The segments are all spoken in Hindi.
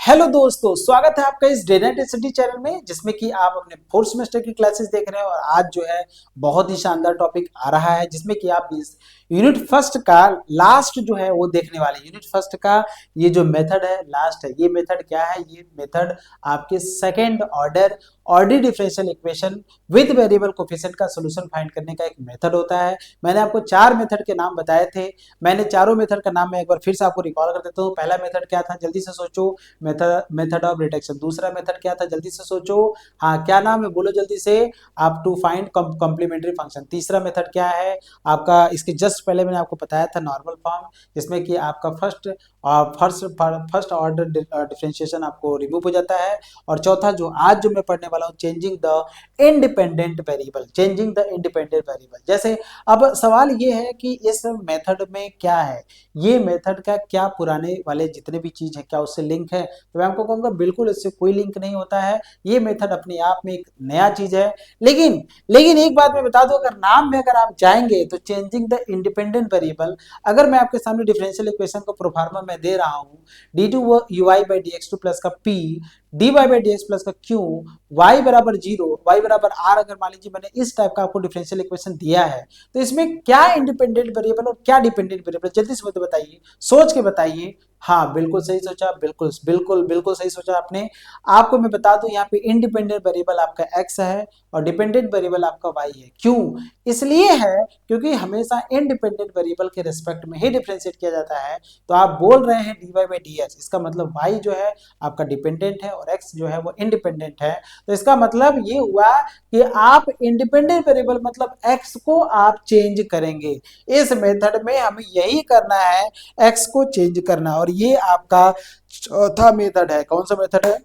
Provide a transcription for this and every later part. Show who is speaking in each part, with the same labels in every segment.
Speaker 1: हेलो दोस्तों, स्वागत है आपका इस डे नाइट स्टडी चैनल में, जिसमें कि आप अपने फोर्थ सेमेस्टर की क्लासेस देख रहे हैं। और आज जो है बहुत ही शानदार टॉपिक आ रहा है, जिसमें कि आप इस यूनिट फर्स्ट का लास्ट जो है वो देखने वाले। यूनिट फर्स्ट का ये जो मेथड है लास्ट है। ये मेथड क्या है? ये मेथड आपके second order ordinary differential equation with variable coefficient का सोल्यूशन फाइंड करने का एक मेथड होता है। मैंने आपको चार मेथड के नाम बताए थे। मैंने चारों मेथड का नाम मैं एक बार फिर से आपको रिकॉल कर देता हूँ। पहला मेथड क्या था, जल्दी से सोचो। Method of reduction. दूसरा मेथड क्या था, जल्दी से सोचो। हाँ, क्या नाम है, बोलो जल्दी से। आप टू फाइंड कॉम्प्लीमेंट्री फंक्शन। तीसरा मेथड क्या है आपका, इसके जस्ट पहले मैंने आपको बताया था नॉर्मल फॉर्म, जिसमें कि आपका फर्स्ट ऑर्डर डिफरेंशिएशन आपको रिमूव हो जाता है। और चौथा जो आज जो मैं पढ़ने वाला हूँ, changing the independent variable. Changing the independent variable. जैसे अब सवाल ये है कि इस मेथड में क्या है, ये मेथड का क्या पुराने वाले जितने भी चीज है क्या उससे लिंक है? तो मैं आपको कहूंगा बिल्कुल इससे कोई लिंक नहीं होता है। ये मेथड अपने आप में एक नया चीज है। लेकिन लेकिन एक बात मैं बता दूं, अगर नाम में अगर आप जाएंगे तो चेंजिंग द इंडिपेंडेंट वेरिएबल, अगर मैं आपके सामने डिफरेंशियल इक्वेशन को प्रोफार्मा में दे रहा हूं, D two U Y by D x two plus का P D Y by D x plus का क्यू वाई बराबर जीरो वाई बराबर आर, अगर मान लीजिए मैंने इस टाइप का आपको डिफरेंशियल इक्वेशन दिया है, तो इसमें क्या इंडिपेंडेंट वेरिएबल और क्या डिपेंडेंट वेरिएबल, जल्दी से मुझे बताइए, सोच के बताइए। हाँ, बिल्कुल सही सोचा, बिल्कुल बिल्कुल बिल्कुल सही सोचा आपने। आपको मैं बता दूं, यहाँ पे इंडिपेंडेंट वेरिएबल आपका x है और डिपेंडेंट वेरिएबल आपका y है। क्यों? इसलिए है क्योंकि हमेशा इंडिपेंडेंट वेरिएबल के रिस्पेक्ट में ही डिफरेंशिएट किया जाता है। तो आप बोल रहे हैं dy बाई डी एक्स, इसका मतलब y जो है आपका डिपेंडेंट है और x जो है वो इंडिपेंडेंट है। तो इसका मतलब ये हुआ कि आप इंडिपेंडेंट वेरिएबल मतलब x को आप चेंज करेंगे। इस मेथड में हमें यही करना है, x को चेंज करना। और ये आपका चौथा मेथड है। कौन सा मेथड है?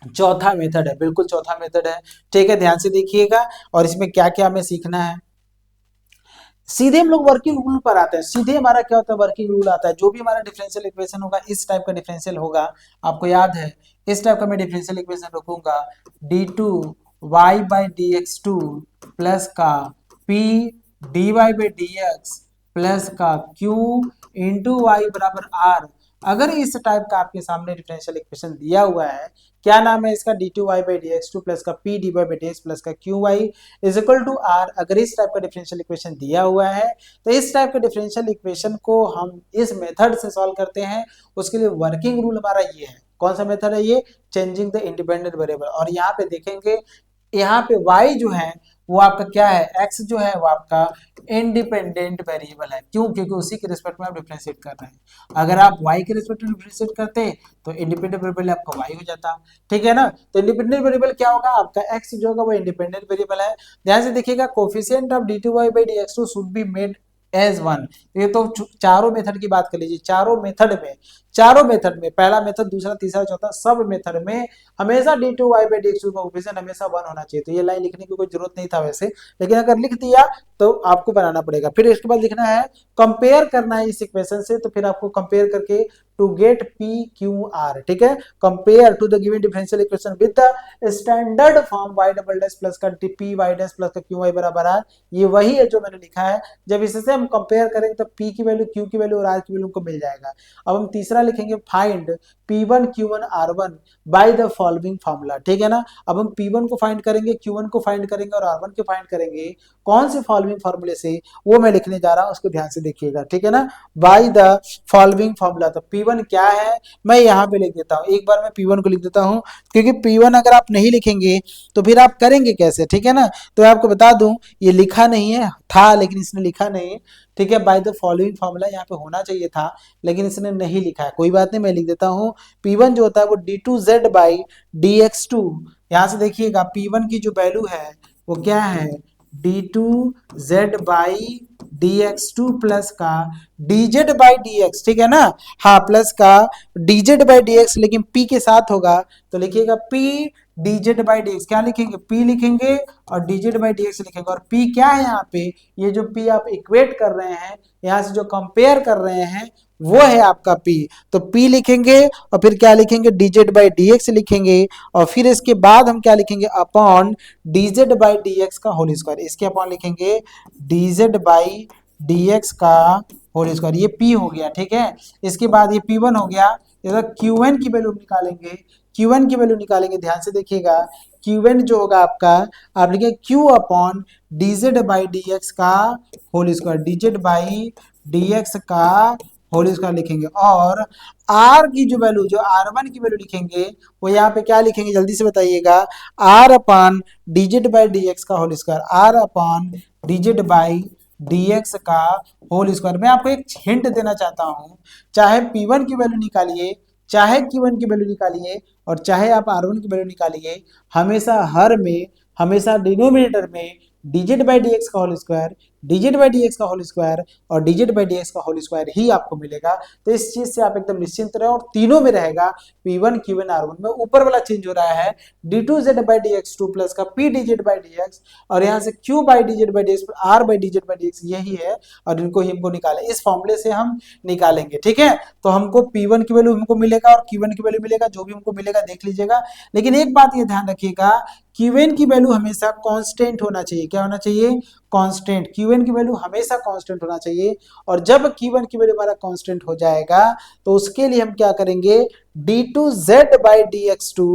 Speaker 1: चौथा मेथड है, बिल्कुल चौथा मेथड है। ठीक है, ध्यान से देखिएगा। और इसमें क्या क्या हमें सीखना है, सीधे हम लोग वर्किंग रूल पर आते हैं। सीधे हमारा क्या होता है, वर्किंग रूल आता है। जो भी हमारा डिफरेंशियल इक्वेशन होगा, इस टाइप का डिफरेंशियल होगा, आपको याद है इस टाइप का मैं डिफरेंशियल इक्वेशन रखूंगा, D two Y by D x two plus का P D Y by D x plus का क्यू इंटू वाई बराबर आर। अगर इस टाइप का आपके सामने डिफरेंशियल इक्वेशन दिया हुआ है, क्या नाम है इसका, D two Y by D x two plus का P D Y by D x plus का Q Y is equal to R. अगर इस टाइप का डिफरेंशियल इक्वेशन दिया हुआ है, तो इस टाइप के डिफरेंशियल इक्वेशन को हम इस मेथड से सॉल्व करते हैं। उसके लिए वर्किंग रूल हमारा ये है। कौन सा मेथड है ये? Changing the independent variable. और यहाँ पे देखेंगे, यहाँ पे y जो है वो आपका क्या है, x जो है वो आपका इंडिपेंडेंट वेरिएबल है। क्यों? क्योंकि उसी के रिस्पेक्ट में आप डिफरेंशिएट कर रहे हैं। अगर आप y के रिस्पेक्ट में डिफरेंशिएट करते तो इंडिपेंडेंट वेरिएबल आपका y हो जाता। ठीक है ना? तो इंडिपेंडेंट वेरिएबल क्या होगा आपका, x जो होगा वो इंडिपेंडेंट वेरिएबल है। ध्यान से देखिएगा, coefficient of d two Y by D x two should be made as one. ये तो चारों मेथड की बात कर लीजिए। चारों मेथड में पहला मेथड, दूसरा, तीसरा, चौथा, सब मेथड में हमेशा d two Y by D x का कोफिशिएंट हमेशा वन होना चाहिए। तो ये लाइन लिखने की कोई जरूरत नहीं था वैसे, लेकिन अगर लिख दिया तो आपको बनाना पड़ेगा। फिर इसके बाद लिखना है, कंपेयर करना है इस इक्वेशन से। तो फिर आपको कंपेयर करके to get P Q R, ठीक है, compare to the given differential equation with the standard form y double dash plus का पी वाई डैश प्लस का क्यू वाई बराबर आर। ये वही है जो मैंने लिखा है। जब इससे हम कंपेयर करेंगे तो पी की वैल्यू, क्यू की वैल्यू और आर की वैल्यू को मिल जाएगा। अब हम तीसरा लिखेंगे, find P1 Q1 R1 by the following formula. ठीक है ना? अब हम P1 को फाइंड करेंगे, Q1 को फाइंड करेंगे और R1 को फाइंड करेंगे। कौन से फॉलोइंग फार्मूले से, वो मैं लिखने जा रहा हूं, उसको ध्यान से देखिएगा। ठीक है ना? By the following formula. तो P1 क्या है मैं यहाँ पे लिख देता हूँ। एक बार मैं P1 को लिख देता हूँ, क्योंकि P1 अगर आप नहीं लिखेंगे तो फिर आप करेंगे कैसे? ठीक है ना? तो मैं आपको बता दूं, ये लिखा नहीं है, था लेकिन इसने लिखा नहीं है। ठीक है, बाय द फॉलोइंग फार्मूला यहाँ पे होना चाहिए था, लेकिन इसने नहीं लिखा है। कोई बात नहीं, मैं लिख देता हूँ। P1 जो होता है वो d2z बाई dx2। यहाँ से देखिएगा, P1 की जो वैल्यू है वो क्या है, d2z बाई dx2 प्लस का dz बाई dx। ठीक है ना? हाँ, प्लस का dz बाई dx, लेकिन p के साथ होगा तो लिखिएगा p dz बाई dx। क्या लिखेंगे? p लिखेंगे और dz बाई dx लिखेंगे। और p क्या है यहाँ पे, ये जो p आप इक्वेट कर रहे हैं, यहाँ से जो कंपेयर कर रहे हैं, वो है आपका p। तो p लिखेंगे और फिर क्या लिखेंगे, dz बाई dx लिखेंगे। और फिर इसके बाद हम क्या लिखेंगे, अपॉन dz बाई dx का होल स्क्वायर। इसके अपॉन लिखेंगे dz बाई dx का होल स्क्वायर। ये p हो गया। ठीक है, इसके बाद ये p1 हो गया, इधर Qn की वैल्यू निकालेंगे, Qn की वैल्यू निकालेंगे, ध्यान से देखिएगा, Qn जो होगा आपका, आप लिखेंगे Q upon dz by dx का whole square, dz by dx का होल स्क्वायर लिखेंगे, और R की जो वैल्यू, जो R1 की वैल्यू लिखेंगे, वो यहाँ पे क्या लिखेंगे जल्दी से बताइएगा, R upon dz by dx का whole square, R upon dz by dx का होल स्क्वायर। मैं आपको एक हिंट देना चाहता हूँ, चाहे P1 की वैल्यू निकालिए, चाहे Q1 की वैल्यू निकालिए, और चाहे आप R1 की वैल्यू निकालिए, हमेशा हर में, हमेशा डिनोमिनेटर में dz बाई dx का whole square, dz by dx का होल स्क्वायर और dz बाई dx का होल स्क्वायर ही आपको मिलेगा। तो इस चीज से आप एकदम निश्चिंत रहे, और तीनों में रहेगा P1 Q1 R1 में। ऊपर वाला चेंज हो रहा है d2z बाई dx2 प्लस का p dz बाई dx, और यहाँ से q by dz by dx r by dz by dx यही है, और इनको ही हमको निकाले, इस फॉर्मूले से हम निकालेंगे, ठीक है। तो हमको P1 की वैल्यू हमको मिलेगा और Q1 की वैल्यू मिलेगा, जो भी हमको मिलेगा देख लीजिएगा। लेकिन एक बात ये ध्यान रखिएगा, Qn की वैल्यू हमेशा कांस्टेंट होना चाहिए। क्या होना चाहिए? कांस्टेंट। Qn की वैल्यू हमेशा कांस्टेंट होना चाहिए, और जब Q1 की वैल्यू हमारा कांस्टेंट हो जाएगा तो उसके लिए हम क्या करेंगे, d2z by dx2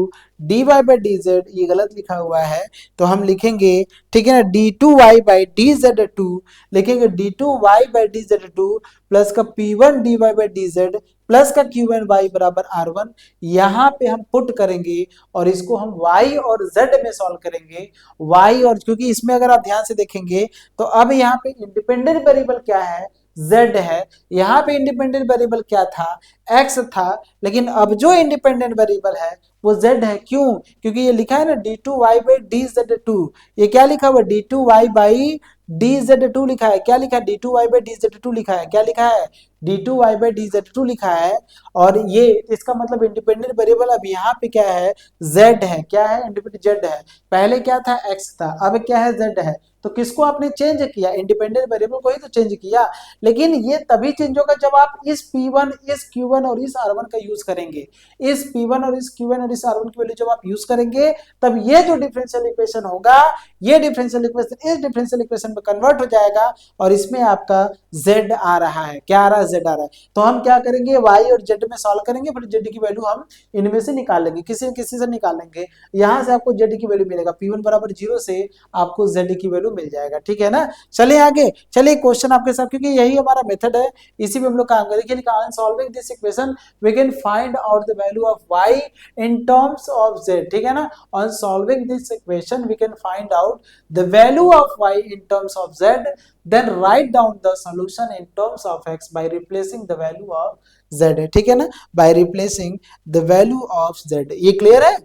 Speaker 1: dy by dz, ये गलत लिखा हुआ है तो हम लिखेंगे, ठीक है ना, d2y बाई dz2, लिखेंगे d2y बाई dz2 प्लस का p1 dy by dz plus का Q1y बराबर R1, यहाँ पे हम पुट करेंगे और इसको हम y और z में सॉल्व करेंगे। y, और क्योंकि इसमें अगर आप ध्यान से देखेंगे तो अब यहाँ पे इंडिपेंडेंट वेरिएबल क्या है, z है। यहाँ पे इंडिपेंडेंट वेरिएबल क्या था, x था, लेकिन अब जो इंडिपेंडेंट वेरिएबल है वो z है। क्यों? क्योंकि ये लिखा है ना d2y बाई dz2, ये क्या लिखा हुआ, d2y बाई dz2 लिखा है। क्या लिखा है? d2y बाई dz2 लिखा है। क्या लिखा है? d2y बाई dz2 लिखा है, और ये इसका मतलब इंडिपेंडेंट वेरिएबल अब यहाँ पे क्या है, z है। क्या है? इंडिपेंडेंट z है। पहले क्या था, x था, अब क्या है, z है। तो किसको आपने चेंज किया, इंडिपेंडेंट वेरिएबल को ही तो चेंज किया। लेकिन ये तभी चेंज होगा जब आप इस P1, इस Q1 और इस R1 का यूज करेंगे। इस P1 और इस Q1 और इस R1 की वैल्यू जब आप यूज करेंगे, तब ये जो डिफरेंशियल इक्वेशन होगा, ये डिफरेंशियल इक्वेशन इस डिफरेंशियल इक्वेशन में कन्वर्ट हो जाएगा, और इसमें आपका z आ रहा है। क्या आ रहा है? z आ रहा है। तो हम क्या करेंगे, y और z में सॉल्व करेंगे, फिर z की वैल्यू हम इनमें से निकाल लेंगे, किसी न किसी से निकाल लेंगे। यहां से आपको z की वैल्यू मिलेगा, P1 बराबर 0 से आपको z की वैल्यू मिल जाएगा, ठीक है ना। चलिए आगे, चलिए क्वेश्चन आपके साथ, क्योंकि यही हमारा मेथड है, इसी पे हम लोग काम करेंगे। On solving this equation we can find out the value of y in terms of z, ठीक है ना। On solving this equation we can find out the value of y in terms of z, then write down the solution in terms of x by replacing the value of z, ठीक है ना, by replacing the value of z। ये क्लियर है?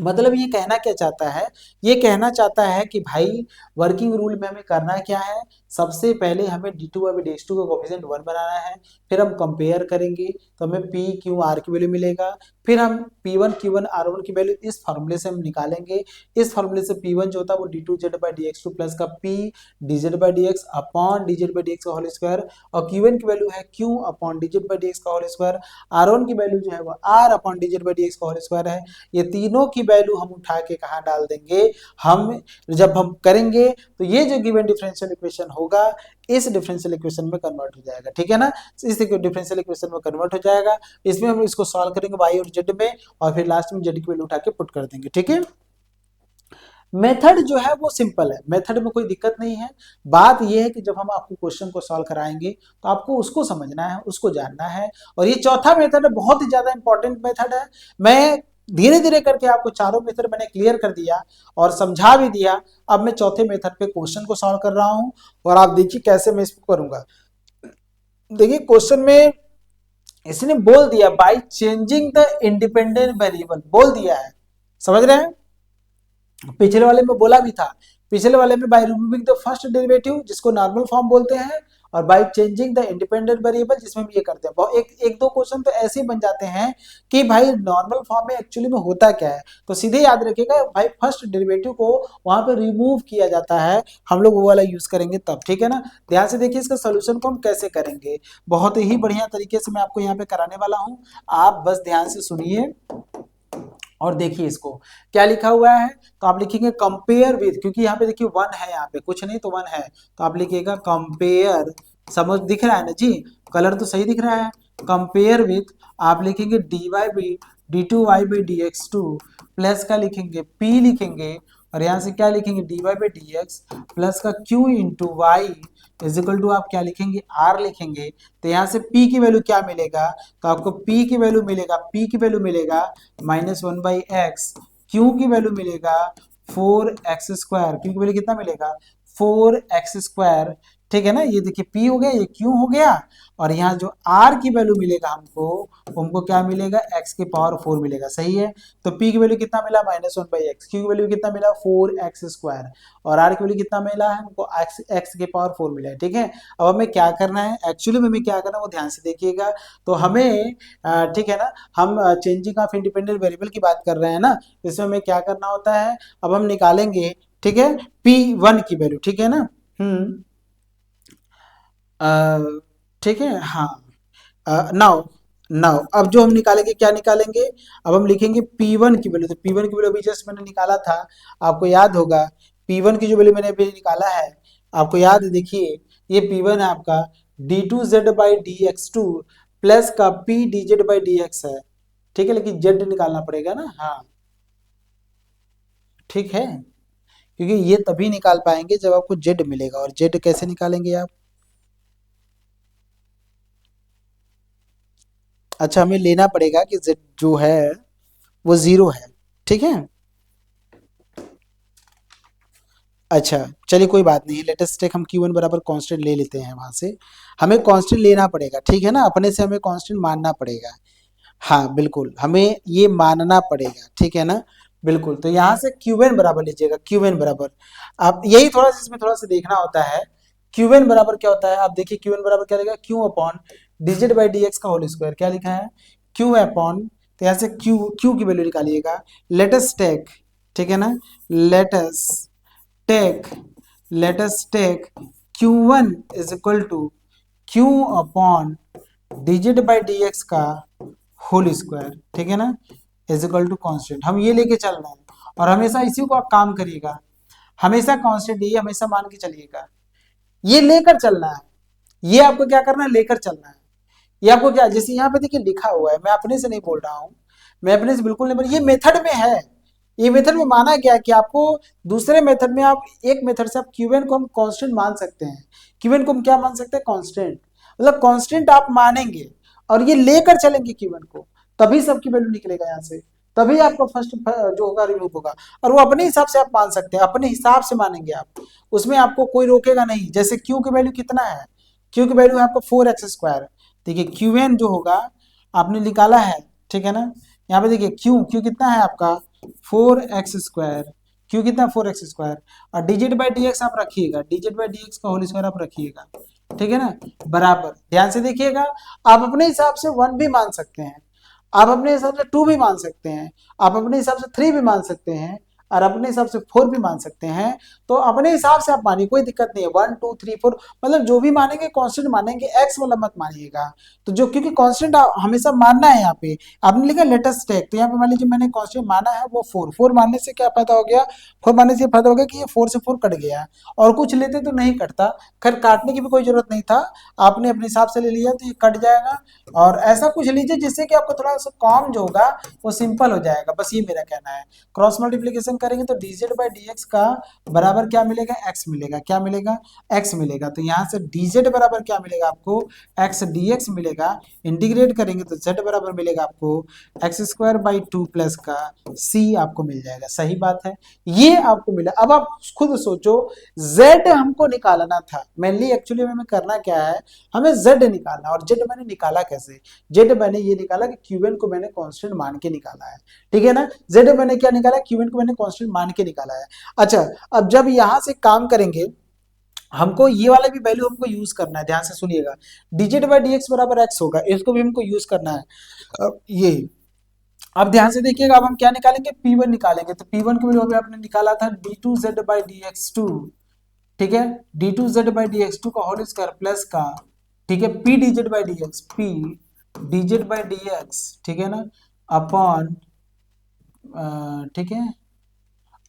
Speaker 1: मतलब ये कहना क्या चाहता है, ये कहना चाहता है कि भाई वर्किंग रूल में हमें करना क्या है, सबसे पहले हमें d2 और d2 का कोफिशिएंट 1 बनाना है, फिर हम कंपेयर करेंगे तो हमें p q r की वैल्यू मिलेगा, फिर हम p1 q1 r1 की वैल्यू इस फार्मूले से हम निकालेंगे। इस फार्मूले से p1 जो होता है वो d2z बाई dx2 प्लस का p dz by dx upon dz by dx का होल स्क्वायर, और q1 की वैल्यू है q upon dz by dx का होल स्क्वायर, r1 की वैल्यू जो है वो r upon dz by dx का होल स्क्वायर है। ये तीनों की वैल्यू हम उठा के कहाँ डाल देंगे, हम जब हम करेंगे तो ये जो गिवन डिफरेंशियल इक्वेशन होगा इस डिफरेंशियल इक्वेशन में कन्वर्ट हो जाएगा, ठीक है ना। इस डिफरेंशियल इक्वेशन में कन्वर्ट हो जाएगा, इसमें हम इसको सॉल्व करेंगे y और z में, और फिर लास्ट में z की वैल्यू उठा के पुट कर देंगे, ठीक है। मेथड जो है वो सिंपल है, मेथड में कोई दिक्कत नहीं है। बात यह है कि जब हम आपको क्वेश्चन को सॉल्व कराएंगे तो आपको उसको समझना है, उसको जानना है। और ये चौथा मेथड है, बहुत ही ज्यादा इंपॉर्टेंट मेथड है। मैं धीरे धीरे करके आपको चारों मेथड मैंने क्लियर कर दिया और समझा भी दिया। अब मैं चौथे मेथड पे क्वेश्चन को सॉल्व कर रहा हूं, और आप देखिए कैसे मैं इसको करूंगा। देखिए क्वेश्चन में इसने बोल दिया bye changing the independent variable, बोल दिया है, समझ रहे हैं। पिछले वाले में बोला भी था, पिछले वाले में by removing the first derivative जिसको नॉर्मल फॉर्म बोलते हैं, और bye changing the independent variable जिसमें हम ये करते हैं। एक दो क्वेश्चन तो ऐसे ही बन जाते हैं कि भाई नॉर्मल फॉर्म में एक्चुअली में होता क्या है, तो सीधे याद रखिएगा भाई फर्स्ट डेरिवेटिव को वहां पे रिमूव किया जाता है, हम लोग वो वाला यूज करेंगे तब, ठीक है ना। ध्यान से देखिए इसका सोल्यूशन को हम कैसे करेंगे, बहुत ही बढ़िया तरीके से मैं आपको यहाँ पे कराने वाला हूँ। आप बस ध्यान से सुनिए और देखिए इसको क्या लिखा हुआ है। तो आप लिखेंगे कंपेयर विथ, क्योंकि यहाँ पे देखिए 1 है, यहाँ पे कुछ नहीं तो 1 है, तो आप लिखिएगा कंपेयर, समझ दिख रहा है ना जी, कलर तो सही दिख रहा है, कंपेयर विथ आप लिखेंगे d Y by d two Y by D x two plus का लिखेंगे p लिखेंगे और यहाँ से क्या लिखेंगे d Y by D x plus का q into Y is equal to आप क्या लिखेंगे r लिखेंगे। तो यहाँ से p की वैल्यू क्या मिलेगा, तो आपको p की वैल्यू मिलेगा, p की वैल्यू मिलेगा -1/x, q की वैल्यू मिलेगा 4x², q की वैल्यू कितना मिलेगा 4x²। ठीक है ना, ये देखिए p हो गया, ये q हो गया और यहाँ जो r की वैल्यू मिलेगा हमको क्या मिलेगा x की पावर 4 मिलेगा। सही है, तो p की वैल्यू कितना मिला -1/x, q की वैल्यू कितना मिला 4x² और r की वैल्यू कितना मिला है हमको x की पावर 4 मिला है। ठीक है, अब हमें क्या करना है, एक्चुअली में हमें क्या करना है वो ध्यान से देखिएगा। तो हमें ठीक है ना, हम चेंजिंग ऑफ इंडिपेंडेंट वेरिएबल की बात कर रहे हैं ना, इसमें हमें क्या करना होता है, अब हम निकालेंगे ठीक है p1 की वैल्यू। ठीक है ना, ठीक है, हाँ नाउ नाउ अब जो हम निकालेंगे क्या निकालेंगे, अब हम लिखेंगे P1 की वैल्यू। तो P1 की वैल्यू अभी जस्ट मैंने निकाला था, आपको याद होगा P1 की जो वैल्यू मैंने अभी निकाला है, आपको याद है, देखिए ये P1 है आपका d2z by D x two plus का p dz by D x है। ठीक है, लेकिन z निकालना पड़ेगा ना, हाँ ठीक है, क्योंकि ये तभी निकाल पाएंगे जब आपको z मिलेगा, और z कैसे निकालेंगे आप, अच्छा हमें लेना पड़ेगा कि z जो है वो 0 है। ठीक है, अच्छा चलिए कोई बात नहीं, लेटेस्ट टेक हम Q1 बराबर कांस्टेंट ले लेते हैं, वहां से हमें कांस्टेंट लेना पड़ेगा। ठीक है ना, अपने से हमें कांस्टेंट मानना पड़ेगा, हाँ बिल्कुल हमें ये मानना पड़ेगा। ठीक है ना, बिल्कुल, तो यहाँ से Qn बराबर लीजिएगा, Qn बराबर, आप यही थोड़ा सा इसमें थोड़ा सा देखना होता है, Qn बराबर क्या होता है, आप देखिए Qn बराबर क्या लिखा है, Q upon dz by D x का होल स्क्वायर, क्या लिखा है Q अपॉन, तो यहाँ से Q की वैल्यू निकालिएगा, लेटस टेक, ठीक है ना, let's take let's take Q1 is equal to Q upon dz by D x का होल स्क्वायर, ठीक है ना, इज इक्वल टू कॉन्स्टेंट। हम ये लेके चल रहे हैं और हमेशा इसी को आप काम करिएगा, हमेशा कांस्टेंट ये हमेशा मान के चलिएगा, ये लेकर चलना है, ये आपको क्या करना है, लेकर चलना है। ये आपको क्या, जैसे यहाँ पे देखिए लिखा हुआ है, मैं अपने से नहीं बोल रहा हूँ, मैं अपने से बिल्कुल नहीं बोल, ये मेथड में है, ये मेथड में माना गया कि आपको दूसरे मेथड में, आप एक मेथड से आप क्यूएन को हम कांस्टेंट मान सकते हैं, क्यूएन को हम क्या मान सकते हैं, कांस्टेंट, मतलब कांस्टेंट आप मानेंगे और ये लेकर चलेंगे क्यूएन को, तभी सबकी वैल्यू निकलेगा यहाँ से, तभी आपका फर्स्ट जो होगा रिमूव होगा। और वो अपने हिसाब से आप मान सकते हैं, अपने हिसाब से मानेंगे आप, उसमें आपको कोई रोकेगा नहीं। जैसे क्यू की वैल्यू कितना है, क्यू की वैल्यू है आपको 4x², देखिए क्यूएन जो होगा आपने निकाला है, ठीक है ना, यहाँ पे देखिए क्यू क्यू कितना है आपका 4x², क्यू कितना 4x², और dz बाई डी एक्स आप रखिएगा, dz बाई डी एक्स का होल स्क्वायर आप रखिएगा, ठीक है ना, बराबर, ध्यान से देखिएगा, आप अपने हिसाब से 1 भी मान सकते हैं, आप अपने हिसाब से 2 भी मान सकते हैं, आप अपने हिसाब से 3 भी मान सकते हैं, और अपने हिसाब से 4 भी मान सकते हैं। तो अपने हिसाब से आप मानिए, कोई दिक्कत नहीं है, 1 2 3 4 मतलब जो भी मानेंगे कांस्टेंट मानेंगे, एक्स वाला मत मानिएगा। तो जो, क्योंकि कांस्टेंट हमेशा मानना है, यहाँ पे आपने लिखा लेटेस्ट टेक, तो यहाँ पे मान लीजिए मैंने कांस्टेंट माना है वो 4 मानने से क्या फायदा हो गया, 4 मानने से फायदा हो गया कि ये 4 से 4 कट गया, और कुछ लेते तो नहीं कटता, खैर काटने की भी कोई जरूरत नहीं था, आपने अपने हिसाब से ले लिया तो ये कट जाएगा। और ऐसा कुछ लीजिए जिससे कि आपको थोड़ा सा काम जो होगा वो सिंपल हो जाएगा, बस ये मेरा कहना है। क्रॉस मल्टीप्लीकेशन करेंगे तो dz बाई डी एक्स का बराबर क्या मिलेगा, x मिलेगा, क्या मिलेगा, x मिलेगा। तो यहाँ से dz बराबर क्या मिलेगा आपको, x dx मिलेगा, इंटीग्रेट करेंगे तो z बराबर मिलेगा आपको x² बाई 2 प्लस का c आपको मिल जाएगा। सही बात है, ये आपको मिला। अब आप खुद सोचो, z हमको निकालना था मेनली, एक्चुअली में करना क्या है, हमें z निकालना, और z मैंने निकाला कैसे, z मैंने ये निकाला कि क्यूएन को मैंने कांस्टेंट मान के निकाला है, ठीक है ना, z मैंने क्या निकाला, क्यूएन को मैंने कांस्टेंट मान के निकाला है। अच्छा, अब जब यहां से काम करेंगे, हमको ये वाला भी वैल्यू हमको यूज करना है, ध्यान से सुनिएगा, dz बाई डी एक्स बराबर x होगा, इसको भी हमको यूज करना है। अब ये, अब ध्यान से देखिएगा, अब हम क्या निकालेंगे, P1 निकालेंगे, तो P1 की वैल्यू आपने निकाला था d2z by D x to, ठीक है, d2z by D x two का होल स्क्वायर प्लस का, ठीक है, p dz by D x, p dz by D x, ठीक है ना, अपॉन, ठीक है,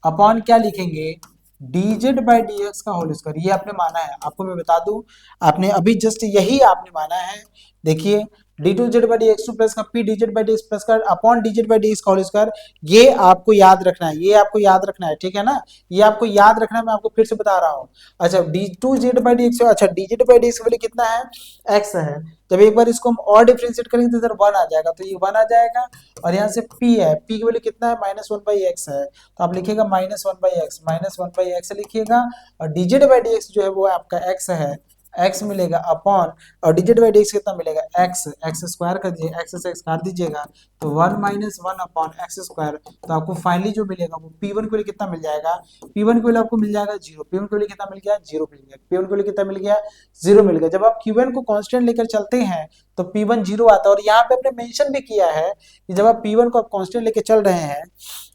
Speaker 1: अपॉन क्या लिखेंगे, dz बाई डी एक्स का होल स्क्वायर, ये आपने माना है, आपको मैं बता दूं, आपने अभी जस्ट यही आपने माना है, देखिए D two Z by D x two plus का P D Z by D x plus का upon D Z by D x का होल स्क्वायर। ये आपको याद रखना है, ये आपको याद रखना है, ठीक है ना, ये आपको याद रखना है, मैं आपको फिर से बता रहा हूँ। अच्छा D two Z by D X, अच्छा D Z by D x का वैल्यू कितना है, एक्स है। जब एक बार इसको हम और डिफरेंशिएट करेंगे तो इधर 1 आ जाएगा, तो ये 1 आ जाएगा, और यहाँ से p है, p की वैल्यू कितना है, -1/x है, तो आप लिखिएगा -1/x, -1/x लिखिएगा, और D Z by D x जो है वो आपका x है, x मिलेगा अपॉन, और D Z by D x कितना मिलेगा, x स्क्वायर कर दीजिए, x से x काट दीजिएगा, तो 1 - 1 अपॉन एक्स स्क्वायर, तो आपको फाइनली जो मिलेगा वो p1 के लिए कितना मिल जाएगा, p1 के लिए आपको मिल जाएगा 0, p1 के लिए कितना मिल गया, 0 मिल गया, p1 के लिए कितना मिल गया, 0 मिल गया। जब आप q1 को कांस्टेंट लेकर चलते हैं तो p1 0 आता है, और यहाँ पे आपने मेंशन भी किया है कि जब आप p1 को आप कांस्टेंट लेकर चल रहे हैं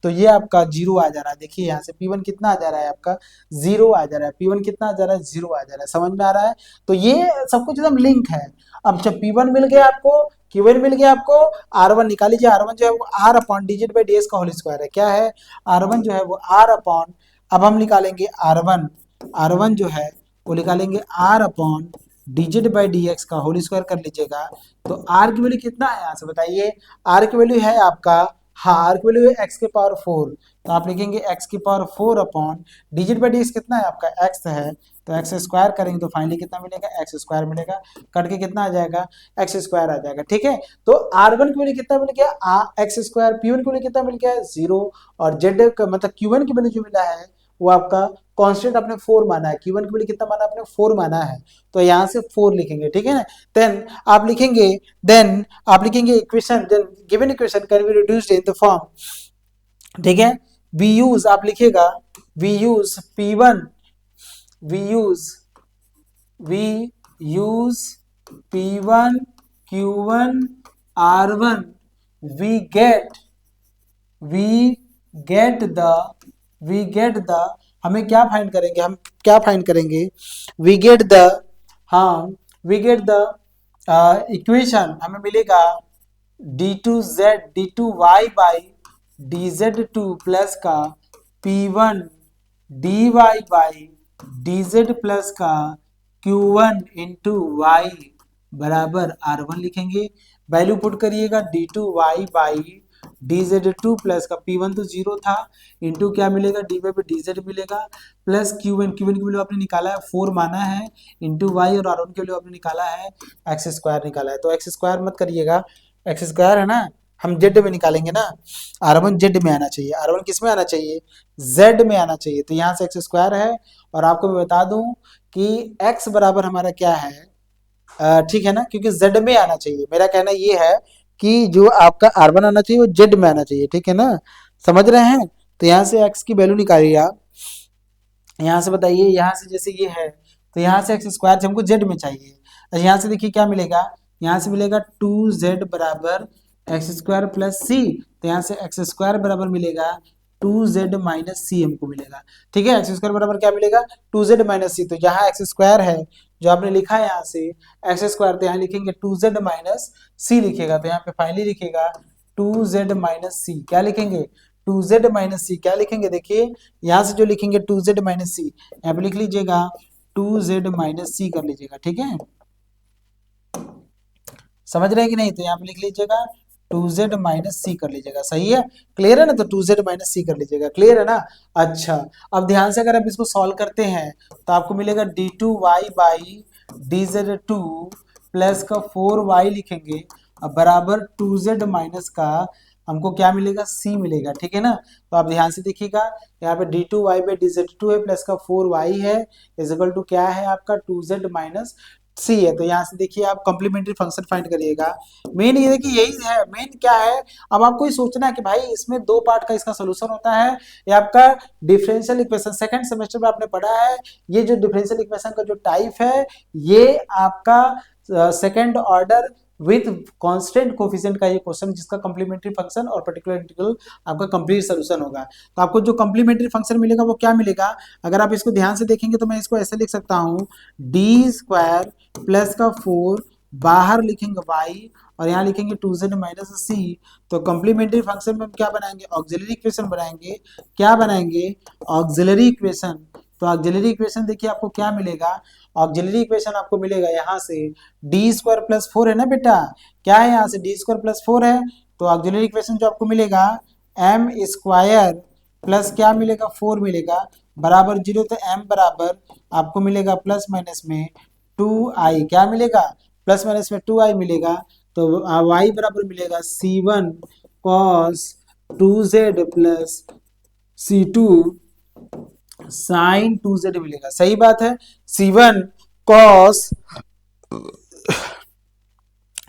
Speaker 1: तो ये आपका 0 आ जा रहा है। देखिए यहाँ से p1 कितना आ जा रहा है, आपका 0 आ जा रहा है, p1 कितना आ जा रहा है, 0 आ जा रहा है, समझ में आ रहा है। तो ये सब कुछ एकदम लिंक है। अब जब p1 मिल गया आपको, q1 मिल गया आपको, r1 निकाल लीजिए, r1 जो है वो r upon D Z by D x का होल स्क्वायर है, क्या है, r1 जो है वो r अपॉन, अब हम निकालेंगे r1 जो है वो निकालेंगे r upon D Z by D x का होल स्क्वायर कर लीजिएगा, तो r की वैल्यू कितना है यहाँ से बताइए, r की वैल्यू है आपका, हाँ r की वैल्यू है x के पावर 4, तो आप लिखेंगे x की power 4 upon D Z by D x कितना है आपका, x है, तो एक्स स्क्वायर करेंगे तो फाइनली कितना मिलेगा, एक्स स्क्वायर मिलेगा, कट के कितना आ जाएगा, एक्स स्क्वायर आ जाएगा, ठीक है। तो r1 की वैल्यू कितना मिल गया, एक्स स्क्वायर, p1 की वैल्यू कितना मिल गया, 0, और z का मतलब q1 की वैल्यू जो मिला है वो आपका कांस्टेंट आपने 4 माना है, q1 की वैल्यू कितना माना आपने, 4 माना है, तो यहाँ से 4 लिखेंगे, ठीक है ना। देन आप लिखेंगे equation, then given equation can be reduced in the form, ठीक है, वी यूज, आप लिखिएगा we use p1, we use p1 q1 r1, we get the हमें क्या फाइंड करेंगे, हम क्या फाइंड करेंगे, we get the, हाँ we get the इक्वेशन हमें मिलेगा d2y बाई dz2 प्लस का p1 dy by dz plus का q1 इंटू वाई बराबर r1 लिखेंगे, वैल्यू पुट करिएगा d2y बाई dz2 प्लस का p1 तो 0 था, इंटू क्या मिलेगा, dy बाई dz मिलेगा, प्लस q1 की वैल्यू आपने निकाला है 4 माना है, इंटू वाई, और r1 की वैल्यू आपने निकाला है एक्स स्क्वायर निकाला है, तो एक्स स्क्वायर मत करिएगा, एक्स स्क्वायर है ना, हम जेड में निकालेंगे ना, r1 जेड में आना चाहिए, r1 किस में आना चाहिए, z में आना चाहिए, तो यहाँ से एक्स स्क्वायर है, और आपको मैं बता दूं कि x बराबर हमारा क्या है, ठीक है ना, क्योंकि z में आना चाहिए, मेरा कहना ये है कि जो आपका r1 आना चाहिए वो z में आना चाहिए, ठीक है ना, समझ रहे हैं। तो यहाँ से x की वैल्यू निकालिए आप, यहाँ से बताइए, यहाँ से जैसे ये है तो यहाँ से एक्स स्क्वायर हमको z में चाहिए, यहाँ से देखिए क्या मिलेगा, यहाँ से मिलेगा 2z बराबर एक्स स्क्वायर प्लस सी, तो यहाँ से एक्स स्क्वायर बराबर मिलेगा 2z माइनस सी हमको मिलेगा, ठीक है, एक्स स्क्वायर बराबर क्या मिलेगा, 2z माइनस सी, तो यहाँ एक्स स्क्वायर है जो आपने लिखा है यहाँ से एक्स स्क्वायर, तो यहाँ लिखेंगे 2z माइनस सी लिखेगा, तो यहाँ पे फाइनली लिखेगा 2z माइनस सी, क्या लिखेंगे 2z माइनस सी, क्या लिखेंगे, देखिए यहाँ से जो लिखेंगे 2z माइनस सी, यहाँ पे लिख लीजिएगा 2z माइनस सी कर लीजिएगा, ठीक है, समझ रहे हैं कि नहीं, तो यहाँ पे लिख लीजिएगा 2z माइनस सी कर लीजिएगा, सही है, क्लियर है ना, तो 2z माइनस सी कर लीजिएगा, क्लियर है ना। अच्छा अब ध्यान से अगर आप इसको सॉल्व करते हैं तो आपको मिलेगा d2y बाई dz2 प्लस का 4y लिखेंगे, अब बराबर 2z माइनस का हमको क्या मिलेगा, c मिलेगा, ठीक है ना। तो आप ध्यान से देखिएगा, यहाँ पे d2y बाई dz2 है प्लस का 4y है, इज इक्वल टू क्या है आपका 2z माइनस सी है, तो यहाँ से देखिए आप कॉम्प्लीमेंट्री फंक्शन फाइंड करिएगा, मेन ये देखिए यही है, मेन क्या है, अब आपको ये सोचना है कि भाई इसमें 2 पार्ट का इसका सोल्यूशन होता है, ये आपका डिफरेंशियल इक्वेशन सेकंड सेमेस्टर में आपने पढ़ा है, ये जो डिफरेंशियल इक्वेशन का जो टाइप है ये आपका second order with constant coefficient का ये क्वेश्चन, जिसका कॉम्प्लीमेंट्री फंक्शन और पर्टिकुलर इंटीग्रल आपका कंप्लीट सॉल्यूशन होगा। तो आपको जो कॉम्प्लीमेंट्री फंक्शन मिलेगा वो क्या मिलेगा, अगर आप इसको ध्यान से देखेंगे तो मैं इसको ऐसे लिख सकता हूँ डी स्क्वायर प्लस का 4, बाहर लिखेंगे y और यहाँ लिखेंगे 2z माइनस सी, तो कॉम्प्लीमेंट्री फंक्शन में हम क्या बनाएंगे, ऑक्सिलरी इक्वेशन बनाएंगे, क्या बनाएंगे, ऑक्सिलरी इक्वेशन, तो ऑक्सिलरी इक्वेशन देखिए आपको क्या मिलेगा, ऑक्सिलरी इक्वेशन आपको मिलेगा यहाँ से डी स्क्वायर प्लस 4 है ना बेटा, क्या है यहाँ से डी स्क्वायर प्लस 4 है, तो ऑक्सिलरी इक्वेशन जो आपको मिलेगा एम स्क्वायर प्लस क्या मिलेगा 4 मिलेगा बराबर 0, तो एम बराबर आपको मिलेगा प्लस माइनस में 2i, क्या मिलेगा प्लस माइनस में 2i मिलेगा, तो y बराबर मिलेगा c1 cos 2z plus c2 sin 2z मिलेगा। सही बात है, c1 cos,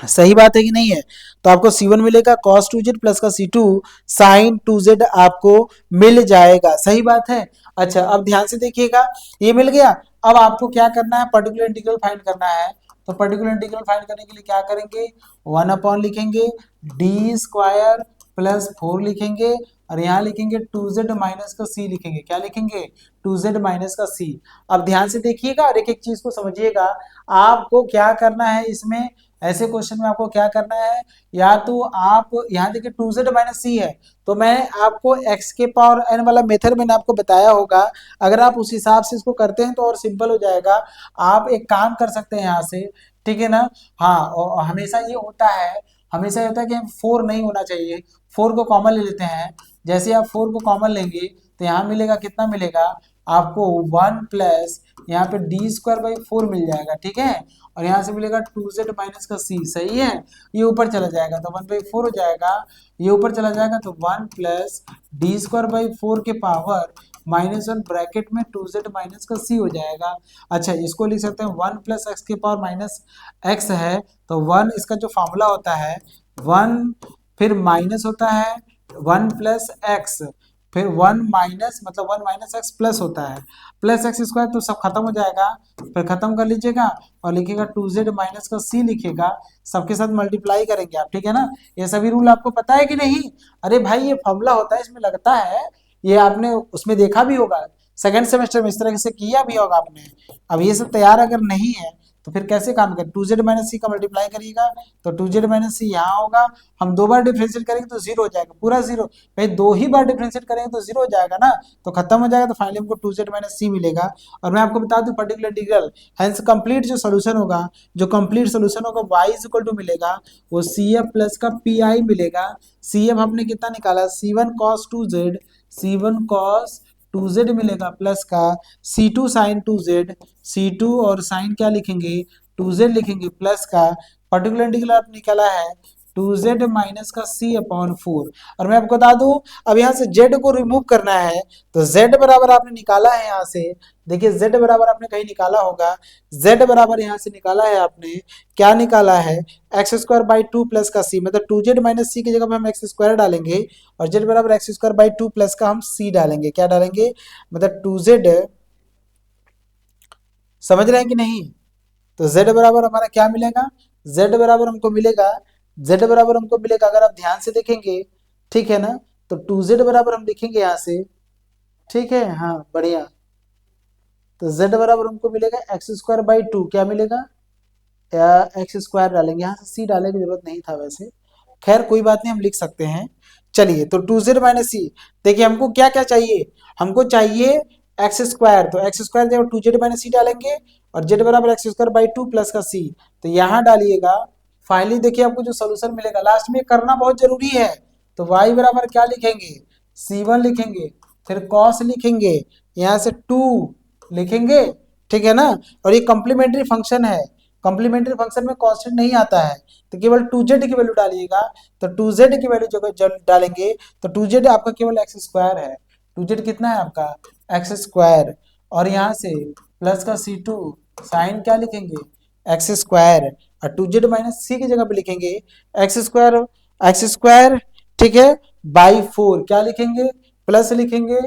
Speaker 1: सही बात है कि नहीं है, तो आपको c1 मिलेगा cos 2z प्लस का c2 sin 2z आपको मिल जाएगा। सही बात है। अच्छा अब ध्यान से देखिएगा, ये मिल गया। अब आपको क्या करना है, पर्टिकुलर इंटीग्रल फाइंड करना है, तो पर्टिकुलर इंटीग्रल फाइंड करने के लिए क्या करेंगे, 1 अपॉन लिखेंगे डी स्क्वायर प्लस 4 लिखेंगे और यहाँ लिखेंगे 2z माइनस का c लिखेंगे, क्या लिखेंगे 2z माइनस का c। अब ध्यान से देखिएगा और एक एक चीज को समझिएगा, आपको क्या करना है इसमें, ऐसे क्वेश्चन में आपको क्या करना है, या तो आप यहाँ देखिए 2z माइनस c है, तो मैं आपको x के पावर n वाला मेथड मैंने आपको बताया होगा, अगर आप उस हिसाब से इसको करते हैं तो और सिंपल हो जाएगा। आप एक काम कर सकते हैं यहाँ से, ठीक है ना, हाँ, और हमेशा ये होता है, हमेशा ये होता है कि 4 नहीं होना चाहिए, 4 को कॉमन ले लेते हैं, जैसे आप 4 को कॉमन लेंगे तो यहाँ मिलेगा कितना मिलेगा आपको 1 प्लस यहाँ पे डी स्क्वायर बाई 4 मिल जाएगा, ठीक है, और यहाँ से मिलेगा 2z माइनस का c, सही है, ये ऊपर चला जाएगा तो 1/4 हो जाएगा, ये ऊपर चला जाएगा तो 1 प्लस डी स्क्वायर बाई 4 के पावर -1 ब्रैकेट में 2z माइनस का c हो जाएगा। अच्छा इसको लिख सकते हैं 1 प्लस एक्स के पावर माइनस एक्स है, तो 1 इसका जो फॉर्मूला होता है 1 फिर माइनस होता है 1 प्लस एक्स, फिर 1 माइनस मतलब 1 माइनस एक्स प्लस होता है प्लस एक्स स्क्वायर, तो सब खत्म हो जाएगा, फिर खत्म कर लीजिएगा और लिखिएगा 2z माइनस का c लिखिएगा, सबके साथ मल्टीप्लाई करेंगे आप, ठीक है ना। ये सभी रूल आपको पता है कि नहीं, अरे भाई ये फॉर्मूला होता है, इसमें लगता है, ये आपने उसमें देखा भी होगा, सेकंड सेमेस्टर में इस तरह से किया भी होगा आपने। अब ये सब तैयार अगर नहीं है तो फिर कैसे काम करें, 2z माइनस सी का मल्टीप्लाई करिएगा तो 2z माइनस सी यहाँ होगा, हम 2 बार डिफरेंशिएट करेंगे तो 0 हो जाएगा, पूरा 0, भाई 2 ही बार डिफरेंशिएट करेंगे तो 0 हो जाएगा ना, तो खत्म हो जाएगा, तो फाइनली हमको 2z माइनस सी मिलेगा। और मैं आपको बता दूं पर्टिकुलर इंटीग्रल हेंस कंप्लीट जो सोल्यूशन होगा, जो कंप्लीट सोल्यूशन होगा y इज इक्वल टू मिलेगा वो CF प्लस का PI मिलेगा। CF हमने कितना निकाला, C1 cos 2z, C1 cos 2z मिलेगा प्लस का C2 sin 2z, C2 और साइन क्या लिखेंगे 2z लिखेंगे प्लस का पर्टिकुलर इंटीग्रल आपने निकाला है 2z माइनस का c अपॉन 4। और मैं आपको बता दूं अब यहाँ से z को रिमूव करना है, तो z बराबर आपने निकाला है यहाँ से, देखिए z बराबर आपने कहीं निकाला होगा, z बराबर यहाँ से निकाला है आपने, क्या निकाला है एक्स स्क्वायर बाई 2 प्लस का c, मतलब 2z माइनस c की जगह पे हम एक्स स्क्वायर डालेंगे और z बराबर एक्स स्क्वायर बाई 2 प्लस का हम c डालेंगे, क्या डालेंगे मतलब 2z, समझ रहे हैं कि नहीं। तो z बराबर हमारा क्या मिलेगा, z बराबर हमको मिलेगा, z बराबर हमको मिलेगा अगर आप ध्यान से देखेंगे, ठीक है ना, तो 2z बराबर हम लिखेंगे यहाँ से, ठीक है, हाँ बढ़िया, तो z बराबर हमको मिलेगा एक्स स्क्वायर बाई 2, क्या मिलेगा एक्स स्क्वायर डालेंगे, यहाँ से c डालने की जरूरत नहीं था वैसे, खैर कोई बात नहीं हम लिख सकते हैं। चलिए तो 2z माइनस सी, देखिए हमको क्या क्या चाहिए, हमको चाहिए एक्स स्क्वायर, तो एक्स स्क्वायर जब 2z माइनस सी डालेंगे और z बराबर एक्स स्क्वायर बाई 2 प्लस का c, तो यहाँ डालिएगा, फाइनली देखिए आपको जो सोल्यूशन मिलेगा, लास्ट में करना बहुत जरूरी है, तो y बराबर क्या लिखेंगे c1 लिखेंगे, फिर cos लिखेंगे, यहाँ से 2 लिखेंगे, ठीक है ना, और ये कॉम्प्लीमेंट्री फंक्शन है, कॉम्प्लीमेंट्री फंक्शन में कांस्टेंट नहीं आता है, तो केवल 2z की वैल्यू डालिएगा, तो 2z की वैल्यू जब डालेंगे तो 2z आपका केवल एक्स स्क्वायर है, 2z कितना है आपका एक्स स्क्वायर, और यहाँ से प्लस का c2 साइन क्या लिखेंगे एक्स स्क्वायर, और 2z माइनस c की जगह पे लिखेंगे एक्स स्क्वायर, ठीक है, बाई 4 क्या लिखेंगे प्लस लिखेंगे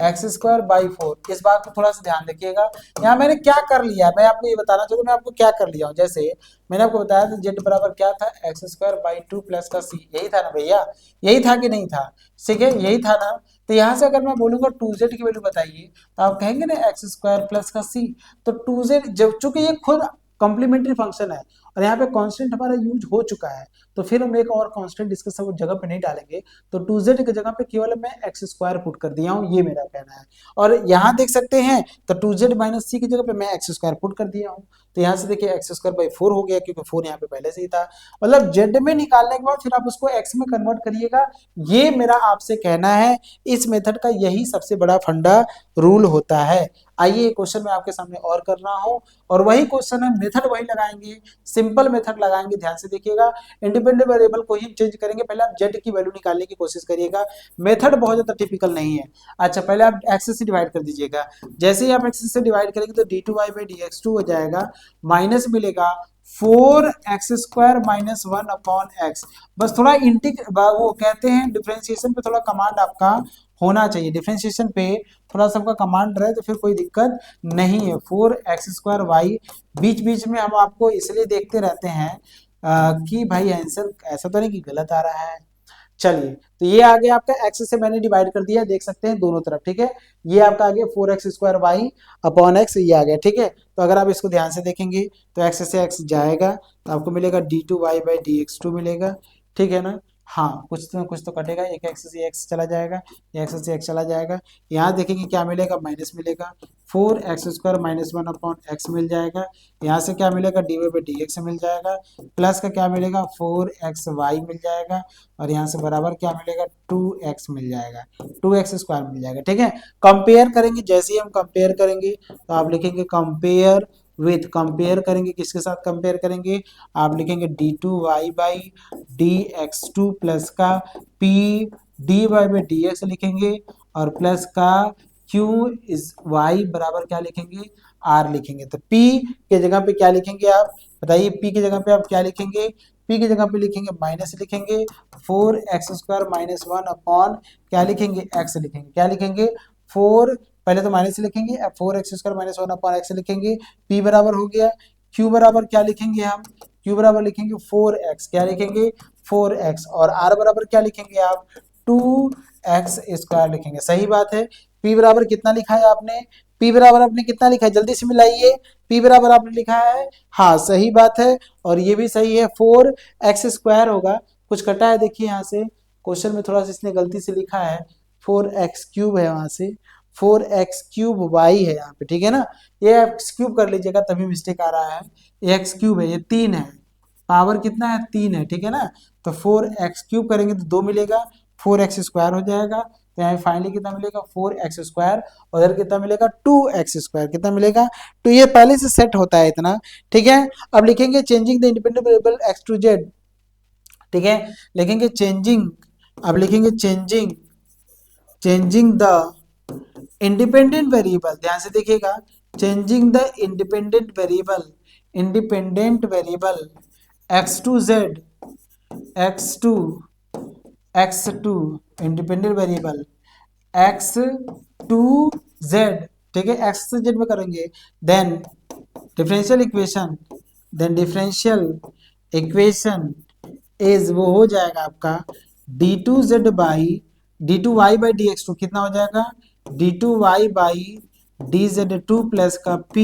Speaker 1: एक्स स्क्वायर बाई 4। इस बात को थोड़ा सा ध्यान रखिएगा, यहाँ मैंने क्या कर लिया मैं आपको ये बताना चाहता हूँ, मैं आपको क्या कर लिया हूँ, जैसे मैंने आपको बताया था z बराबर क्या था एक्स स्क्वायर बाई 2 प्लस का c, यही था ना भैया, यही था कि नहीं था, ठीक है यही था ना, तो यहाँ से अगर मैं बोलूंगा 2z की वैल्यू बताइए तो आप कहेंगे ना एक्स स्क्वायर प्लस का c, तो 2z जब चूंकि ये खुद कॉम्प्लीमेंट्री फंक्शन है और यहाँ पे कांस्टेंट हमारा यूज हो चुका है, तो फिर हम एक और कांस्टेंट इसके सब जगह पे नहीं डालेंगे, तो 2z की जगह पे केवल मैं एक्स स्क्वायर पुट कर दिया हूँ, ये मेरा कहना है। और यहाँ देख सकते हैं तो 2z माइनस सी की जगह पे मैं एक्स स्क्वायर पुट कर दिया हूँ, तो यहाँ से देखिए एक्स स्क्वायर बाई 4 हो गया, क्योंकि 4 यहाँ पे पहले से ही था। मतलब जेड में निकालने के बाद फिर आप उसको एक्स में कन्वर्ट करिएगा, ये मेरा आपसे कहना है। इस मेथड का यही सबसे बड़ा फंडा रूल होता है। आइए क्वेश्चन मैं आपके सामने और कर रहा हूं, और वही क्वेश्चन है, मेथड वही लगाएंगे, सिंपल मेथड लगाएंगे। ध्यान से देखिएगा, इंडिपेंडेंट वेरिएबल को ही चेंज करेंगे। पहले आप जेड की वैल्यू निकालने की कोशिश करिएगा, मेथड बहुत ज्यादा टिपिकल नहीं है। अच्छा, पहले आप एक्स से डिवाइड कर दीजिएगा, जैसे ही आप एक्स से डिवाइड करेंगे तो d2y/dx2 हो जाएगा, माइनस मिलेगा 4x² माइनस 1 अपॉन एक्स। बस थोड़ा वो कहते हैं डिफरेंशिएशन पे थोड़ा कमांड आपका होना चाहिए, डिफरेंशिएशन पे थोड़ा सबका कमांड रहे तो फिर कोई दिक्कत नहीं है। 4x² y, बीच बीच में हम आपको इसलिए देखते रहते हैं कि भाई आंसर ऐसा तो नहीं कि गलत आ रहा है। चलिए, तो ये आ गया आपका एक्स से मैंने डिवाइड कर दिया, देख सकते हैं दोनों तरफ, ठीक है। ये आपका आ गया 4x² y अपॉन एक्स, ये आ गया, ठीक है। तो अगर आप इसको ध्यान से देखेंगे तो एक्स से एक्स जाएगा तो आपको मिलेगा d2y/dx2 मिलेगा, ठीक है ना। हाँ, कुछ तो कटेगा, एक एक्स से एक्स चला जाएगा, एक्स से एक्स चला जाएगा। यहाँ देखेंगे क्या मिलेगा, माइनस मिलेगा, 4x² माइनस 1 अपॉन एक्स मिल जाएगा। यहाँ से क्या मिलेगा, dy/dx मिल जाएगा, प्लस का क्या मिलेगा 4xy मिल जाएगा, और यहाँ से बराबर क्या मिलेगा 2x मिल जाएगा, 2x² मिल जाएगा, ठीक है। कंपेयर करेंगे, जैसे ही हम कंपेयर करेंगे तो आप लिखेंगे कंपेयर विथ, कंपेयर करेंगे किसके साथ कंपेयर करेंगे, आप लिखेंगे d2y/dx2 प्लस का p dy/dx लिखेंगे, और प्लस का q इज y बराबर क्या लिखेंगे, r लिखेंगे। तो p के जगह पे क्या लिखेंगे आप बताइए, p की जगह पे आप क्या लिखेंगे, p की जगह पे लिखेंगे माइनस लिखेंगे 4x² माइनस 1 अपॉन क्या लिखेंगे, x लिखेंगे, क्या लिखेंगे 4, पहले तो माइनस लिखेंगे, 4x² माइनस 1 अपॉन x लिखेंगे, p बराबर हो गया, q बराबर क्या लिखेंगे हम, q बराबर लिखेंगे 4x, क्या लिखेंगे 4x, और r बराबर क्या लिखेंगे आप 2x² लिखेंगे। सही बात है। p बराबर कितना लिखा है आपने, p बराबर आपने कितना लिखा है, जल्दी से मिलाइए, p बराबर आपने लिखा है, हाँ सही बात है, और ये भी सही है, 4x² होगा, कुछ कटा है देखिए यहाँ से, क्वेश्चन में थोड़ा सा इसने गलती से लिखा है 4x³ है, वहां से 4x³ y है यहाँ पे, ठीक है ना, ये x³ कर लीजिएगा तभी मिस्टेक आ रहा है, ये x³ है, ये 3 है, पावर कितना है 3 है, ठीक है ना। तो 4x³ करेंगे तो 2 मिलेगा, 4x² हो जाएगा, तो यहाँ फाइनली कितना मिलेगा 4x², और इधर कितना मिलेगा 2x², कितना मिलेगा, तो ये पहले से सेट होता है इतना, ठीक है। अब लिखेंगे changing the independent variable x to z, ठीक है, लिखेंगे चेंजिंग, अब लिखेंगे चेंजिंग द इंडिपेंडेंट वेरिएबल, ध्यान से देखिएगा, changing the independent variable x to z, x2 independent variable x to z, ठीक है, x से z में करेंगे, देन डिफरेंशियल इक्वेशन इज वो हो जाएगा आपका d2y/dx2 कितना हो जाएगा d2y/dz2 प्लस का p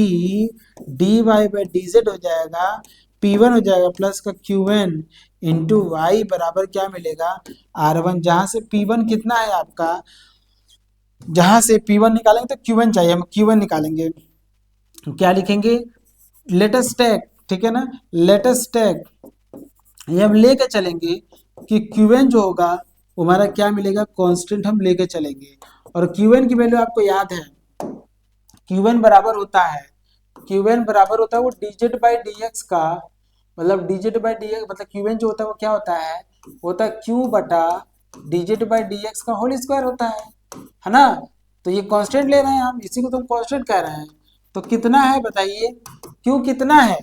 Speaker 1: dy/dz हो जाएगा, p1 हो जाएगा, प्लस का qn इंटू y बराबर क्या मिलेगा r1, जहां से p1 कितना है आपका, जहां से p1 निकालेंगे तो qn चाहिए, हम qn निकालेंगे, क्या लिखेंगे लेटेस्ट टैग, ठीक है ना, लेटेस्ट टैग ये हम लेके चलेंगे कि qn जो होगा वो हमारा क्या मिलेगा, कांस्टेंट हम लेके चलेंगे, और qn की वैल्यू आपको याद है, qn बराबर होता है वो dz/dx का, मतलब dz/dx मतलब qn जो होता है वो क्या होता है, q बटा dz/dx का होल स्क्वायर होता है ना। तो ये कांस्टेंट ले रहे हैं हम, इसी को तो हम कांस्टेंट कह रहे हैं। तो कितना है बताइए, q कितना है,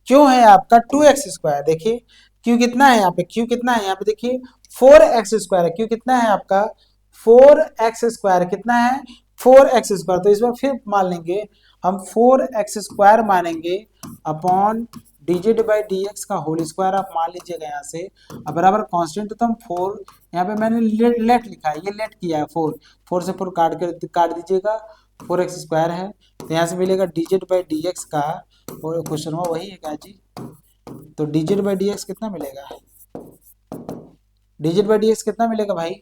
Speaker 1: क्यों है आपका 2x², देखिए q कितना है यहाँ पे, q कितना है यहाँ पे देखिए 4x² है, q कितना है आपका 4x², कितना है 4x², तो इस बार फिर मान लेंगे हम 4x² मानेंगे अपॉन dz/dx का होल स्क्वायर, आप मान लीजिएगा यहाँ से, अब बराबर कांस्टेंट तो हम 4, यहाँ पे मैंने लेट लिखा है, ये लेट किया है 4 से 4 काट दीजिएगा, 4x² है, तो यहाँ से मिलेगा dz/dx का, और क्वेश्चन वही है क्या जी, तो dz/dx कितना मिलेगा डिजिट बाई डी एक्स कितना मिलेगा भाई,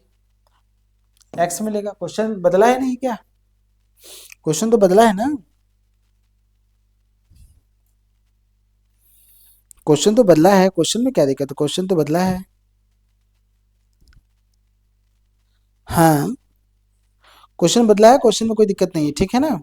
Speaker 1: एक्स मिलेगा। क्वेश्चन बदला है नहीं क्या, क्वेश्चन तो बदला है ना, क्वेश्चन तो बदला है, क्वेश्चन में क्या दिक्कत है, क्वेश्चन तो बदला है। हाँ क्वेश्चन बदला है, क्वेश्चन में कोई दिक्कत नहीं है, ठीक है ना।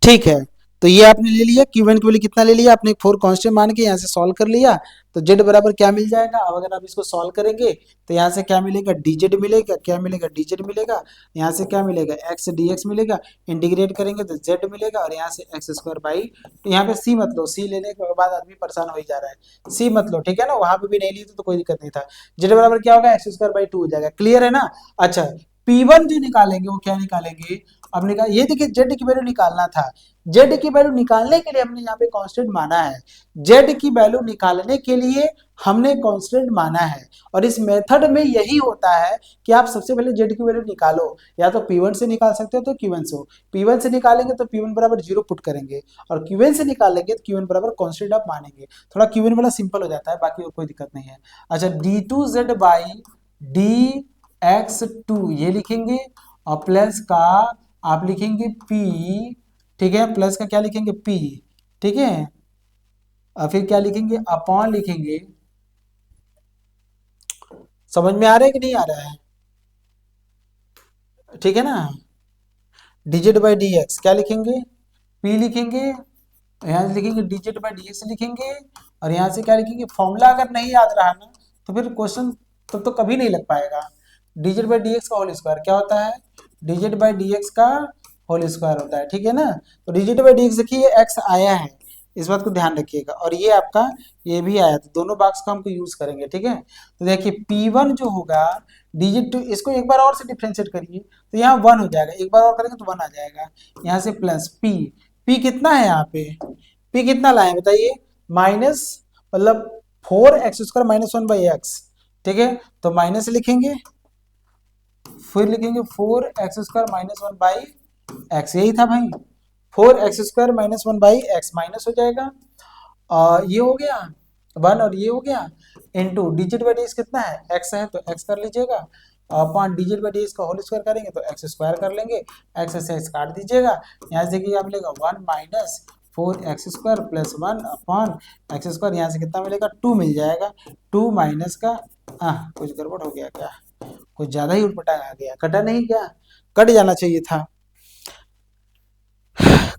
Speaker 1: ठीक है, तो ये आपने ले लिया, क्यू एन की वैल्यू कितना ले लिया आपने, 4 कांस्टेंट मान के यहाँ से सॉल्व कर लिया। तो जेड बराबर क्या मिल जाएगा, अब अगर आप इसको सॉल्व करेंगे तो यहाँ से क्या मिलेगा, डीजेड मिलेगा, क्या मिलेगा, डीजेड मिलेगा। यहाँ से क्या मिलेगा, एक्स डी एक्स मिलेगा, इंटीग्रेट करेंगे तो जेड मिलेगा, और यहाँ से एक्स स्क्वायर बाई, तो यहाँ पे सी मत लो, सी लेने के बाद आदमी परेशान हो ही जा रहा है, सी मत लो, ठीक है ना, वहां पे भी नहीं ली तो कोई दिक्कत नहीं था। जेड बराबर क्या होगा, एक्स स्क्वायर बाई 2 हो जाएगा, क्लियर है ना। अच्छा, P1 जो निकालेंगे वो क्या निकालेंगे, अब निकाल, ये देखिए जेड की वैल्यू निकालना था, जेड की वैल्यू निकालने के लिए हमने यहाँ पे कांस्टेंट माना है, जेड की वैल्यू निकालने के लिए हमने कांस्टेंट माना है। और इस मेथड में यही होता है कि आप सबसे पहले जेड की वैल्यू निकालो, या तो P1 से निकाल सकते हो तो Q1 से हो, P1 से निकालेंगे तो P1 बराबर 0 पुट करेंगे, और Q1 से निकालेंगे तो Q1 बराबर कांस्टेंट आप मानेंगे, थोड़ा Q1 वाला सिंपल हो जाता है, बाकी और कोई दिक्कत नहीं है। अच्छा, d2z बाई dx2 ये लिखेंगे, और प्लस का आप लिखेंगे p, ठीक है, प्लस का क्या लिखेंगे p, ठीक है, और फिर क्या लिखेंगे, अपॉन लिखेंगे। समझ में आ रहा है कि नहीं आ रहा है, ठीक है ना। डिजिट बाई डी एक्स क्या लिखेंगे, p लिखेंगे, यहाँ से लिखेंगे डिजिट बाई डी एक्स लिखेंगे, और यहाँ से क्या लिखेंगे, फॉर्मूला अगर नहीं याद रहा ना तो फिर क्वेश्चन तो कभी नहीं लग पाएगा। डिजिट बाई डी एक्स का होल स्क्वायर क्या होता है, डिजिट बाई डी एक्स का होल स्क्वायर होता है, ठीक है ना। तो डिजिट बाई डी एक्स देखिए एक्स आया है, इस बात को ध्यान रखिएगा, और ये आपका ये भी आया, तो दोनों बॉक्स को हमको यूज करेंगे, ठीक है। तो देखिए P1 जो होगा डिजिट टू, इसको एक बार और से डिफ्रेंशिएट करिए तो यहाँ 1 हो जाएगा, एक बार और करेंगे तो 1 आ जाएगा, यहाँ से प्लस p कितना है यहाँ पे, p कितना लाए बताइए, माइनस, मतलब 4x² माइनस 1 बाई एक्स, ठीक है, तो माइनस लिखेंगे, फिर लिखेंगे 4x² माइनस 1 बाई एक्स, यही था भाई, 4x² minus 1 by x minus हो जाएगा, और ये हो गया 1, और ये हो गया इनटू डिजिट बाई डी कितना है, x है तो x कर लीजिएगा, अपॉन डिजिट बाई डी का होल स्क्वायर करेंगे तो एक्स स्क्वायर कर लेंगे, एक्स से एक्स काट दीजिएगा, यहाँ से देखिए क्या मिलेगा 1 minus 4x² plus 1 upon x square, यहाँ से कितना मिलेगा 2 मिल जाएगा, 2 माइनस का कुछ गड़बड़ हो गया क्या, कुछ ज्यादा ही उठपटा आ गया, कटा नहीं क्या, कट जाना चाहिए था,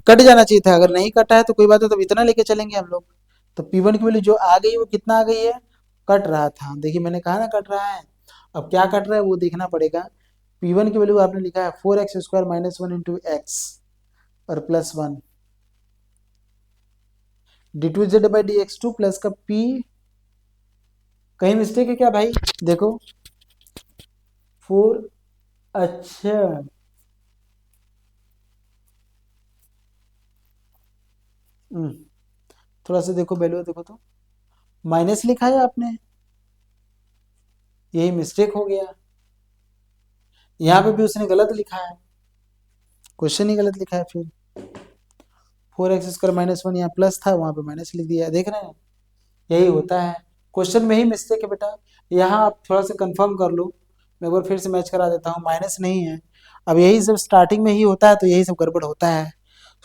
Speaker 1: कट जाना चाहिए था, अगर नहीं कटा है तो कोई बात है, तो इतना लेके चलेंगे हम लोग। तो P1 की वैल्यू जो आ गई वो कितना आ गई है, कट रहा था, देखिए मैंने कहा ना कट रहा है, अब क्या कट रहा है वो देखना पड़ेगा। P1 की वैल्यू आपने लिखा है 4x² माइनस 1 इंटू एक्स और plus 1, d2z by dx2 plus का p, कहीं मिस्टेक है क्या भाई, देखो 4, अच्छा थोड़ा सा देखो वैल्यू देखो तो माइनस लिखा है आपने, यही मिस्टेक हो गया, यहाँ पे भी उसने गलत लिखा है, क्वेश्चन ही गलत लिखा है, फिर 4x² माइनस 1 यहाँ प्लस था वहां पे माइनस लिख दिया, देख रहे हैं, यही होता है, क्वेश्चन में ही मिस्टेक है बेटा, यहाँ आप थोड़ा सा कंफर्म कर लो, मैं एक बार फिर से मैच करा देता हूँ, माइनस नहीं है, अब यही सब स्टार्टिंग में ही होता है, तो यही सब गड़बड़ होता है,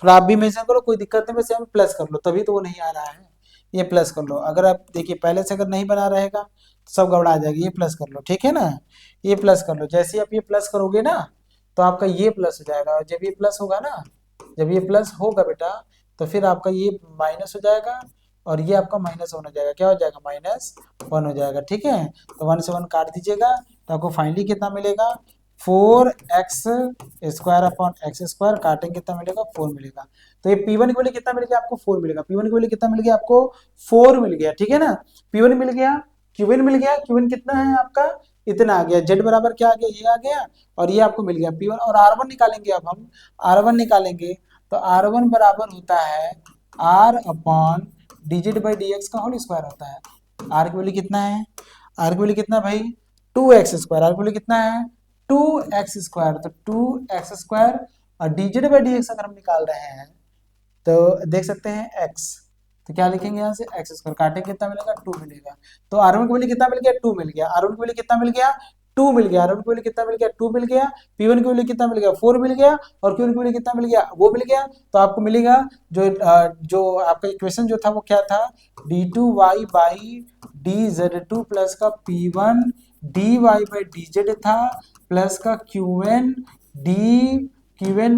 Speaker 1: थोड़ा आप भी मेंशन करो, कोई दिक्कत नहीं, वैसे हम प्लस कर लो, तभी तो वो नहीं आ रहा है, ये प्लस कर लो, अगर आप देखिए पहले से अगर नहीं बना रहेगा तो सब गड़बड़ा जाएगी, ये प्लस कर लो, ठीक है ना, ये प्लस कर लो, जैसे ही आप ये प्लस करोगे ना तो आपका ये प्लस हो जाएगा, और जब ये प्लस होगा ना, जब ये प्लस होगा बेटा तो फिर आपका ये माइनस हो जाएगा, और ये आपका माइनस वन हो जाएगा, क्या हो जाएगा, -1 हो जाएगा, ठीक है, तो 1 से 1 काट दीजिएगा, तो आपको फाइनली कितना मिलेगा, 4x² अपॉन x² काटेंगे कितना मिलेगा, 4 मिलेगा, तो ये P1 की वैल्यू कितना मिल गया आपको, 4 मिलेगा, P1 की वैल्यू कितना मिल गया आपको, 4 मिल गया, ठीक है ना, P1 मिल गया, Q1 मिल गया, Q1 कितना है आपका, इतना आ गया, Z बराबर क्या आ गया, ये आ गया, और ये आपको मिल गया P1, और R1 निकालेंगे, अब हम R1 निकालेंगे, तो R1 बराबर होता है R upon digit by D x का होल स्क्वायर होता है, R की वैल्यू कितना है, R की वैल्यू कितना भाई 2x², R की वैल्यू कितना है 2x², तो 2x² और डिजिट बाई डी एक्स अगर हम निकाल रहे हैं तो देख सकते हैं x, तो क्या लिखेंगे यहाँ से एक्स स्क्वायर, काटेंगे कितना मिलेगा 2 मिलेगा। तो R1 की वैल्यू कितना मिल गया 2 मिल गया, R1 की वैल्यू कितना मिल गया 2 मिल गया, R1 की वैल्यू कितना मिल गया 2 मिल गया, P1 की वैल्यू कितना मिल गया 4 मिल गया, और Q1 की वैल्यू कितना मिल गया वो मिल गया। तो आपको मिलेगा जो आपका इक्वेशन जो था वो क्या था, d2y बाई dz2 प्लस का P1 dy बाई dz था प्लस का Qn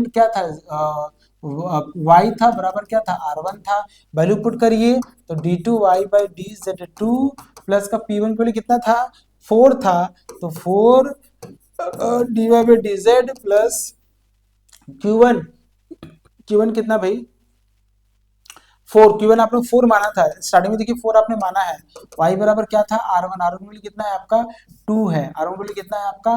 Speaker 1: क्या था y था बराबर क्या था R1 था। वैल्यू पुट करिए तो d2y बाई dz2 प्लस का P1 के लिए कितना था 4 था, तो 4 dy by dz plus Q1 कितना भाई 4, Q1 आपने 4 माना था स्टार्टिंग में, देखिए 4 आपने माना है। y बराबर क्या था R1 वैल्यू कितना है आपका 2 है, R1 वैल्यू कितना है आपका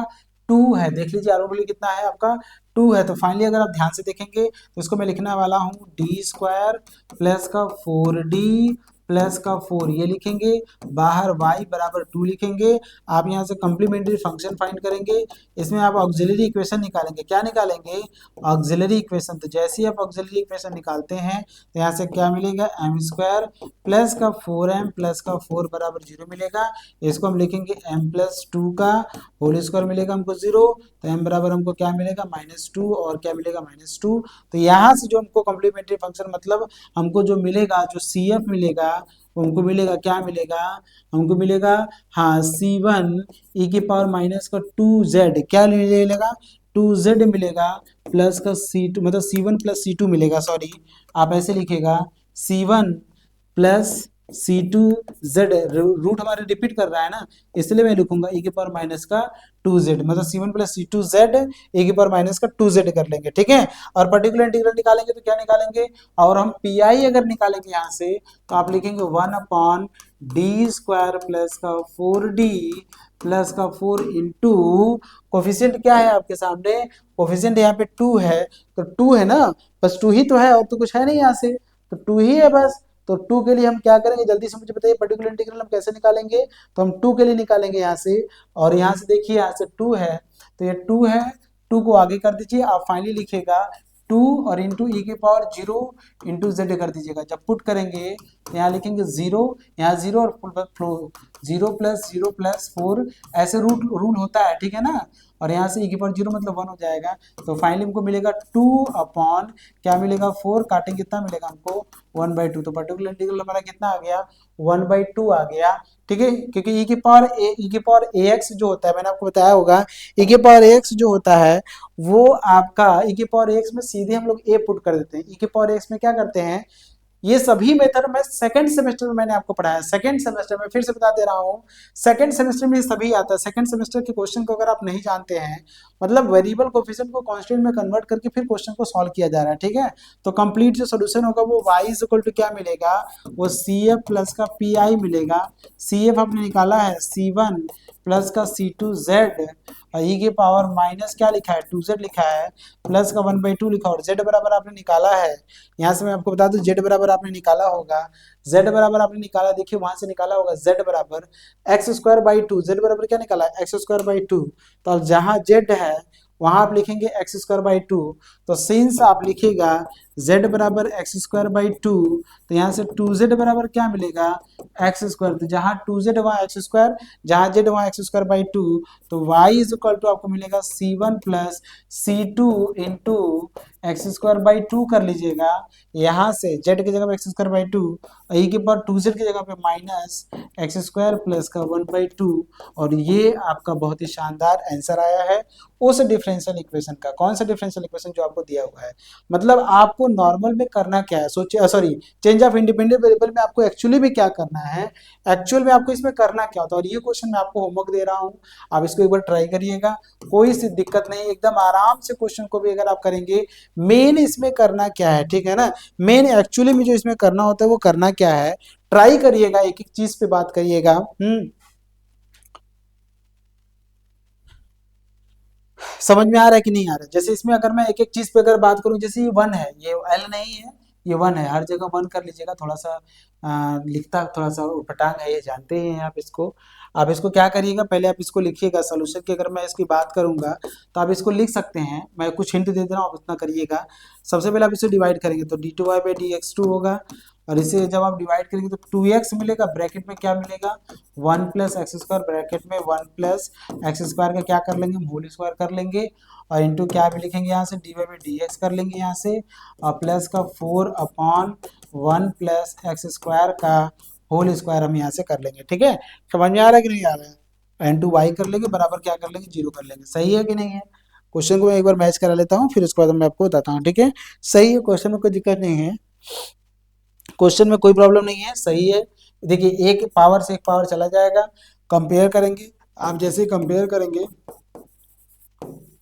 Speaker 1: 2 है, देख लीजिए R1 वैल्यू कितना है आपका 2 है। तो फाइनली अगर आप ध्यान से देखेंगे तो इसको मैं लिखने वाला हूँ डी स्क्वायर प्लस का 4d प्लस का 4 ये लिखेंगे, बाहर y बराबर 2 लिखेंगे। आप यहाँ से कॉम्प्लीमेंट्री फंक्शन फाइंड करेंगे, इसमें आप ऑक्सिलरी इक्वेशन निकालेंगे, क्या निकालेंगे ऑक्सिलरी इक्वेशन। तो जैसे ही आप ऑक्सिलरी इक्वेशन निकालते हैं तो यहाँ से क्या मिलेगा एम स्क्वायर प्लस का 4m प्लस का 4 बराबर 0 मिलेगा। इसको हम लिखेंगे m प्लस 2 का होल स्क्वायर मिलेगा हमको 0, तो m बराबर हमको क्या मिलेगा -2 और क्या मिलेगा -2। तो यहाँ से जो हमको कॉम्प्लीमेंट्री फंक्शन मतलब हमको जो मिलेगा जो CF मिलेगा हमको मिलेगा क्या मिलेगा हमको मिलेगा हाँ C1 e की पावर माइनस का 2z क्या मिलेगा 2z मिलेगा प्लस का C2 मतलब C1 प्लस C2 मिलेगा, सॉरी आप ऐसे लिखेगा C1 प्लस C2z, रूट हमारे रिपीट कर रहा है ना इसलिए मैं लिखूंगा e की पावर माइनस का 2z मतलब C1 प्लस C2z e की पावर माइनस का 2z कर लेंगे, ठीक है। और पर्टिकुलर इंटीग्रल निकालेंगे तो क्या निकालेंगे, और हम PI अगर निकालेंगे यहाँ से तो आप लिखेंगे 1/d स्क्वायर प्लस का 4d प्लस का 4 इंटू कोफिशिएंट क्या है आपके सामने, कोफिशिएंट यहाँ पे 2 है, तो 2 है ना बस 2 ही तो है और तो कुछ है नहीं यहाँ से, तो 2 ही है बस। तो 2 के लिए हम क्या करेंगे जल्दी से मुझे बताइए, पर्टिकुलर इंटीग्रल हम कैसे निकालेंगे, तो हम 2 के लिए निकालेंगे यहाँ से, और यहाँ से देखिए यहाँ से 2 है तो ये 2 है, 2 को आगे कर दीजिए, आप फाइनली लिखिएगा 2 और इंटू ई की पावर 0 इंटू जेड कर दीजिएगा। जब पुट करेंगे तो यहाँ लिखेंगे 0, यहाँ 0 और 0 प्लस 4 ऐसे रूल होता है, ठीक है ना। और यहाँ से ई की पावर 0 मतलब 1 हो जाएगा। तो फाइनली हमको मिलेगा 2 अपॉन क्या मिलेगा 4, काटेंगे कितना मिलेगा हमको 1/2। तो पर्टिकुलर इंटीग्रल हमारा कितना आ गया 1/2 आ गया, ठीक है। क्योंकि ई की पावर ax जो होता है मैंने आपको बताया होगा, ई की पावर ax जो होता है वो आपका ई की पावर ax में सीधे हम लोग a पुट कर देते हैं। ई की पावर ax में क्या करते हैं, ये सभी मेथड मैं सेकंड सेमेस्टर में मैंने आपको पढ़ाया, सेकंड सेमेस्टर में फिर से बता दे रहा हूँ, सेकंड सेमेस्टर में ये सभी आता है। सेकंड सेमेस्टर के क्वेश्चन को अगर आप नहीं जानते हैं मतलब वेरिएबल कोफिशिएंट को कांस्टेंट में कन्वर्ट करके फिर क्वेश्चन को सॉल्व किया जा रहा है, ठीक है। तो कंप्लीट जो सोल्यूशन होगा वो y इज इक्वल टू क्या मिलेगा, वो CF प्लस का PI मिलेगा। CF आपने निकाला है C1 प्लस का C2z और ई के पावर माइनस क्या लिखा है 2z लिखा है, प्लस का 1/2 लिखा और z बराबर आपने निकाला है। यहाँ से मैं आपको बता दूं z बराबर आपने निकाला होगा, z बराबर आपने निकाला, देखिए वहां से निकाला होगा z बराबर x²/2, z बराबर क्या निकाला x²/2। तो अब जहाँ z है वहां आप लिखेंगे x²/2, तो सिंस आप लिखेगा z बराबर x²/2 तो यहाँ से 2z बराबर क्या मिलेगा x², तो जहाँ 2z वहाँ x², जहाँ z वहाँ x²/2, तो y इज इक्वल टू आपको मिलेगा C1 plus C2 into x²/2 कर लीजिएगा। यहाँ से z की जगह पे x²/2 और e के पावर 2z की जगह पे माइनस x² प्लस का 1/2, और ये आपका बहुत ही शानदार आंसर आया है उस डिफरेंशियल इक्वेशन का। कौन सा डिफरेंशियल इक्वेशन जो आपको दिया हुआ है, मतलब आपको नॉर्मल में करना क्या है, सोचिए sorry change of independent variable में आपको एक्चुअली में क्या करना है, एक्चुअल में आपको इसमें करना क्या होता है। और ये क्वेश्चन मैं आपको होमवर्क दे रहा हूँ, आप इसको एक बार ट्राई करिएगा, कोई सी दिक्कत नहीं, एकदम आराम से क्वेश्चन को भी अगर आप करेंगे। मेन इसमें करना क्या है, ठीक है ना, मेन एक्चुअली में जो इसमें करना होता है वो करना क्या है, ट्राई करिएगा, एक एक चीज पे बात करिएगा। समझ में आ रहा है कि नहीं आ रहा है। जैसे इसमें अगर मैं एक एक चीज पे अगर बात करूं, जैसे ये 1 है, ये L नहीं है, ये 1 है, हर जगह 1 कर लीजिएगा, थोड़ा सा लिखता थोड़ा सा उटपटांग है, ये जानते हैं आप इसको। आप इसको क्या करिएगा, पहले आप इसको लिखिएगा सोल्यूशन की, अगर मैं इसकी बात करूंगा तो आप इसको लिख सकते हैं, मैं कुछ हिंट दे दे रहा हूँ, आप उतना करिएगा। सबसे पहले आप इसे डिवाइड करेंगे तो d2y/dx2 होगा, और इसे जब आप डिवाइड करेंगे तो 2x मिलेगा, ब्रैकेट में क्या मिलेगा 1 प्लस एक्स स्क्वायर, ब्रैकेट में 1 प्लस एक्स स्क्वायर का क्या कर लेंगे होल स्क्वायर कर लेंगे, और इंटू क्या भी लिखेंगे यहाँ से d Y by D x कर लेंगे यहाँ से, और प्लस का 4/1 प्लस एक्स स्क्वायर का होल स्क्वायर हम यहाँ से कर लेंगे। ठीक है, समझ में आ रहा है कि नहीं आ रहा है। एन टू वाई कर लेंगे बराबर क्या कर लेंगे 0 कर लेंगे। सही है कि नहीं है। क्वेश्चन को मैं एक बार मैच करा लेता हूँ, फिर उसके बाद मैं आपको बताता हूँ। ठीक है, सही है, क्वेश्चन में कोई दिक्कत नहीं है, क्वेश्चन में कोई प्रॉब्लम नहीं है, सही है। देखिए एक पावर से एक पावर चला जाएगा, कंपेयर करेंगे। आप जैसे कंपेयर करेंगे,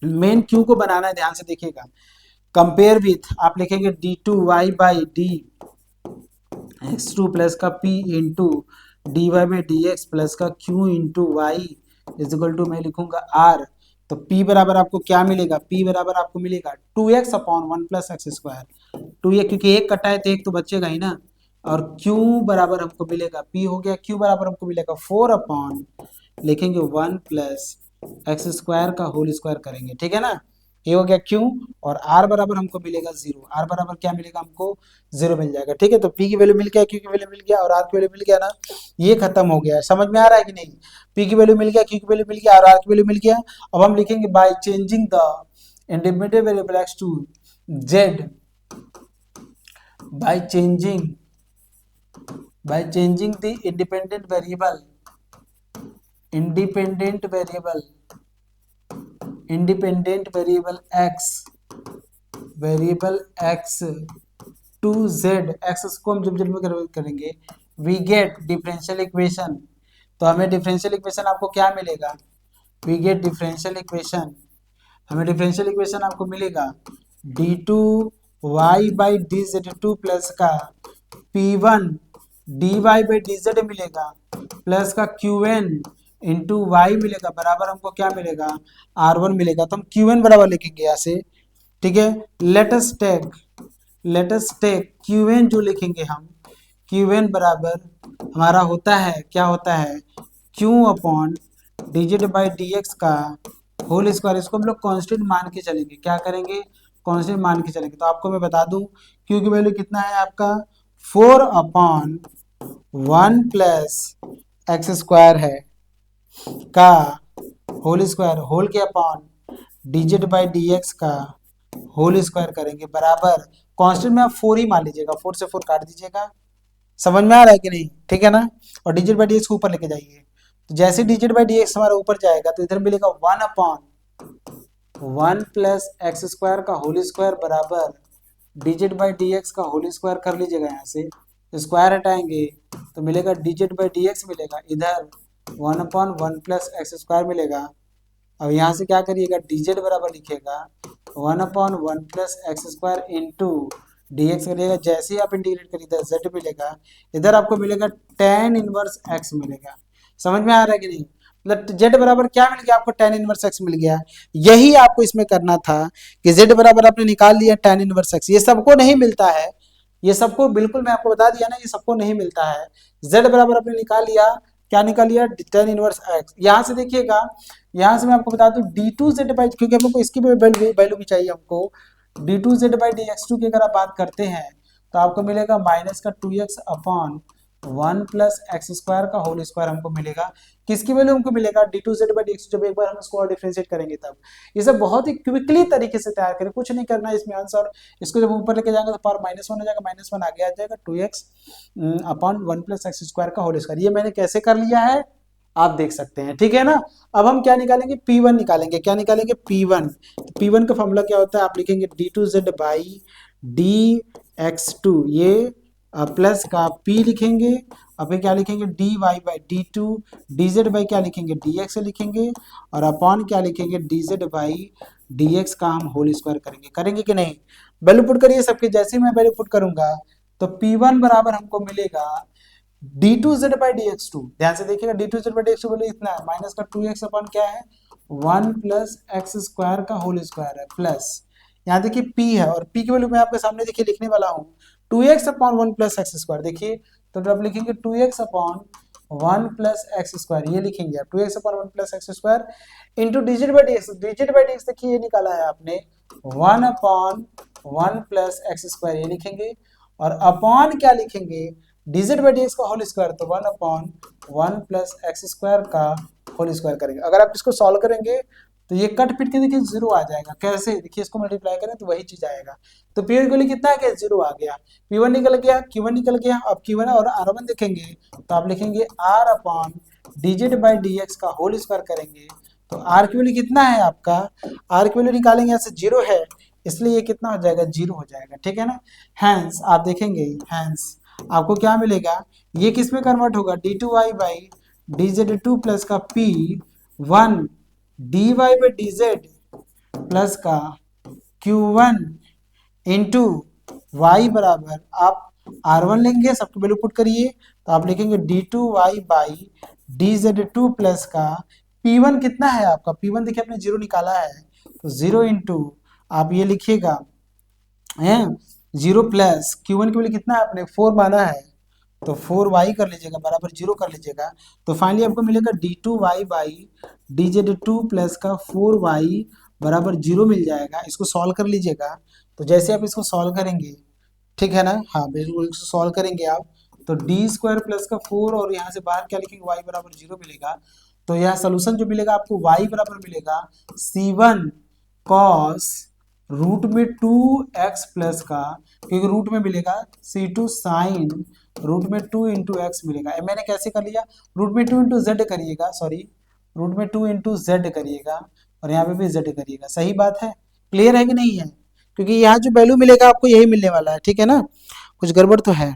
Speaker 1: मेन क्यू को बनाना है, ध्यान से देखिएगा। कंपेयर विथ आप लिखेंगे D two Y by D x two plus का P into D Y by D x plus का Q into Y is equal to मैं लिखूंगा आर। तो P बराबर आपको क्या मिलेगा, P बराबर आपको मिलेगा 2x upon 1 plus x square, 2x क्योंकि एक कटा है तो एक तो बचेगा ही ना, और Q बराबर हमको मिलेगा, P हो गया, Q बराबर हमको मिलेगा 4 अपॉन लिखेंगे 1 प्लस एक्स स्क्वायर का होल स्क्वायर करेंगे। ठीक है ना, ये हो गया Q, और R बराबर हमको मिलेगा 0, R बराबर क्या मिलेगा हमको 0 मिल जाएगा। ठीक है, तो P की वैल्यू मिल गया, Q की वैल्यू मिल गया और R की वैल्यू मिल गया ना, ये खत्म हो गया। समझ में आ रहा है कि नहीं, P की वैल्यू मिल गया, Q की वैल्यू मिल गया और R की वैल्यू मिल गया। अब हम लिखेंगे by changing the independent variable x to z, by changing the independent variable x to z, x को हम जब जब में करेंगे वी गेट डिफरेंशियल इक्वेशन। तो हमें डिफरेंशियल इक्वेशन आपको क्या मिलेगा, वी गेट डिफरेंशियल इक्वेशन, हमें डिफरेंशियल इक्वेशन आपको मिलेगा D two Y by D Z two plus का P one D Y by D Z मिलेगा प्लस का क्यू एन इंटू वाई मिलेगा बराबर हमको क्या मिलेगा आर वन मिलेगा। तो हम क्यू एन बराबर लिखेंगे यहाँ से। ठीक है, लेटस टेक क्यू एन जो लिखेंगे हम, क्यू एन बराबर हमारा होता है क्या होता है Q upon D Z by D x का होल स्क्वायर। इसको हम लोग कांस्टेंट मान के चलेंगे, क्या करेंगे कांस्टेंट मान के चलेंगे। तो आपको मैं बता दूं क्यू की वैल्यू कितना है आपका 4 अपॉन 1 प्लस एक्स स्क्वायर है का होल स्क्वायर होल के upon D Z by D x का होल स्क्वायर करेंगे बराबर कांस्टेंट में आप 4 ही मान लीजिएगा, 4 से 4 काट दीजिएगा। समझ में आ रहा है कि नहीं, ठीक है ना। और D Z by D x को ऊपर लेके जाइए, तो जैसे D Z by D x हमारा ऊपर जाएगा तो इधर मिलेगा 1 अपॉन 1 प्लस एक्स स्क्वायर का होल स्क्वायर बराबर D Z by D x का होल स्क्वायर कर लीजिएगा। यहाँ से स्क्वायर हटाएंगे तो मिलेगा D Z by D x मिलेगा, इधर 1 अपॉन 1 प्लस एक्स स्क्वायर मिलेगा। अब यहाँ से क्या करिएगा डी जेड बराबर लिखिएगा 1 upon 1 plus x square into D x करिएगा, जैसे ही आप इंटीग्रेट करिएगा जेड मिलेगा, इधर आपको मिलेगा tan इनवर्स एक्स मिलेगा। समझ में आ रहा है कि नहीं, मतलब जेड बराबर क्या मिल गया आपको tan इनवर्स एक्स मिल गया। यही आपको इसमें करना था कि जेड बराबर आपने निकाल लिया tan इनवर्स एक्स। ये सबको नहीं मिलता है, ये सबको बिल्कुल मैं आपको बता दिया ना, ये सबको नहीं मिलता है। जेड बराबर आपने निकाल लिया, क्या निकाल लिया tan इनवर्स एक्स। यहाँ से देखिएगा, यहाँ से मैं आपको बता दूं डी टू जेड बाई, क्योंकि हमको इसकी वैल्यू भी चाहिए हमको, d two Z by D x two की अगर आप बात करते हैं तो आपको मिलेगा माइनस का 2x upon 1 plus x square का होल स्क्वायर हमको मिलेगा। किसकी वैल्यू हमको मिलेगा D two Z by D x two, जब एक बार हम इसको और डिफरेंशिएट करेंगे तब। ये सब बहुत ही क्विकली तरीके से तैयार करें, कुछ नहीं करना है इसमें आंसर। इसको जब ऊपर लेके जाएंगे तो पावर -1 हो जाएगा, -1 आगे आ जाएगा 2x upon 1 plus x square का होल स्क्वायर। ये मैंने कैसे कर लिया है आप देख सकते हैं, ठीक है ना। अब हम क्या निकालेंगे P1 निकालेंगे, क्या निकालेंगे P1। तो P1 का फॉर्मूला क्या होता है, आप लिखेंगे D two Z by D x two, ये प्लस का P लिखेंगे, अब फिर क्या लिखेंगे d Y by d two, d Z by क्या लिखेंगे डी एक्स लिखेंगे, और अपॉन क्या लिखेंगे d Z by D x का हम होल स्क्वायर करेंगे। करेंगे कि नहीं, वैल्यू पुट करिए सबके, जैसे मैं वैल्यू पुट करूंगा तो P1 बराबर हमको मिलेगा D two Z by D x two. ध्यान से देखिएगा d two Z by D x two बोले इतना है, माइनस का 2x अपॉन क्या है 1 प्लस एक्स स्क्वायर का होल स्क्वायर है, प्लस यहाँ देखिए P है, और P की वैल्यू मैं आपके सामने देखिए लिखने वाला हूँ 2x upon 1 plus x square. देखिए तो जब लिखेंगे 2x upon 1 plus x square, ये लिखेंगे आप 2x upon 1 plus x square into D Z by D x. D Z by D x देखिए ये निकाला है आपने 1 अपॉन 1 प्लस एक्स स्क्वायर, ये लिखेंगे, और अपॉन क्या लिखेंगे, dz बाई dx का होल स्क्वायर, तो 1/1 प्लस एक्स स्क्वायर का होल स्क्वायर करेंगे। अगर आप इसको सॉल्व करेंगे तो ये कट पिट के देखिए जीरो आ जाएगा। कैसे, देखिए इसको मल्टीप्लाई करें तो वही चीज आएगा। तो पी वन कितना आ गया, जीरो आ गया। P1 निकल गया, Q1 निकल गया। अब Q1 और R1 देखेंगे तो आप लिखेंगे R upon dz by dx का होल स्क्वायर करेंगे तो R की वैल्यू कितना है आपका, R की वैल्यू निकालेंगे, यहाँ से जीरो है इसलिए ये कितना हो जाएगा, जीरो हो जाएगा। ठीक है ना। हैंस आप देखेंगे, हैंस आपको क्या मिलेगा, ये किस में कन्वर्ट होगा, d2y बाई dz2 प्लस का P1 dy by dz plus का Q1 इंटू वाई बराबर, आप R1 लेंगे, सबकी वैल्यू पुट करिए तो आप लिखेंगे d2y बाई dz2 प्लस का P1 कितना है आपका, P1 देखिए आपने जीरो निकाला है तो जीरो इंटू आप ये लिखिएगा है जीरो प्लस Q1 की वैल्यू कितना है, आपने 4 माना है तो 4y कर लीजिएगा बराबर जीरो कर लीजिएगा। तो फाइनली आपको मिलेगा d2y बाई dz2 प्लस का 4y बराबर जीरो मिल जाएगा। इसको सॉल्व कर लीजिएगा। तो जैसे आप इसको सॉल्व करेंगे, ठीक है ना, हाँ बिल्कुल, इसको सॉल्व करेंगे आप तो डी स्क्वायर प्लस का 4 और यहाँ से बाहर क्या लिखेंगे, y बराबर जीरो मिलेगा। तो यह सोल्यूशन जो मिलेगा आपको y बराबर मिलेगा C1 cos रूट में 2x प्लस का, क्योंकि रूट में मिलेगा C2 साइन रूट में 2 इंटू एक्स मिलेगा। मैंने कैसे कर लिया, रूट में 2 इंटू जेड करिएगा, सॉरी रूट में 2 इंटू जेड करिएगा और यहाँ पे भी जेड करिएगा। सही बात है, क्लियर है कि नहीं है, क्योंकि यहाँ जो वैल्यू मिलेगा आपको यही मिलने वाला है। ठीक है ना, कुछ गड़बड़ तो है,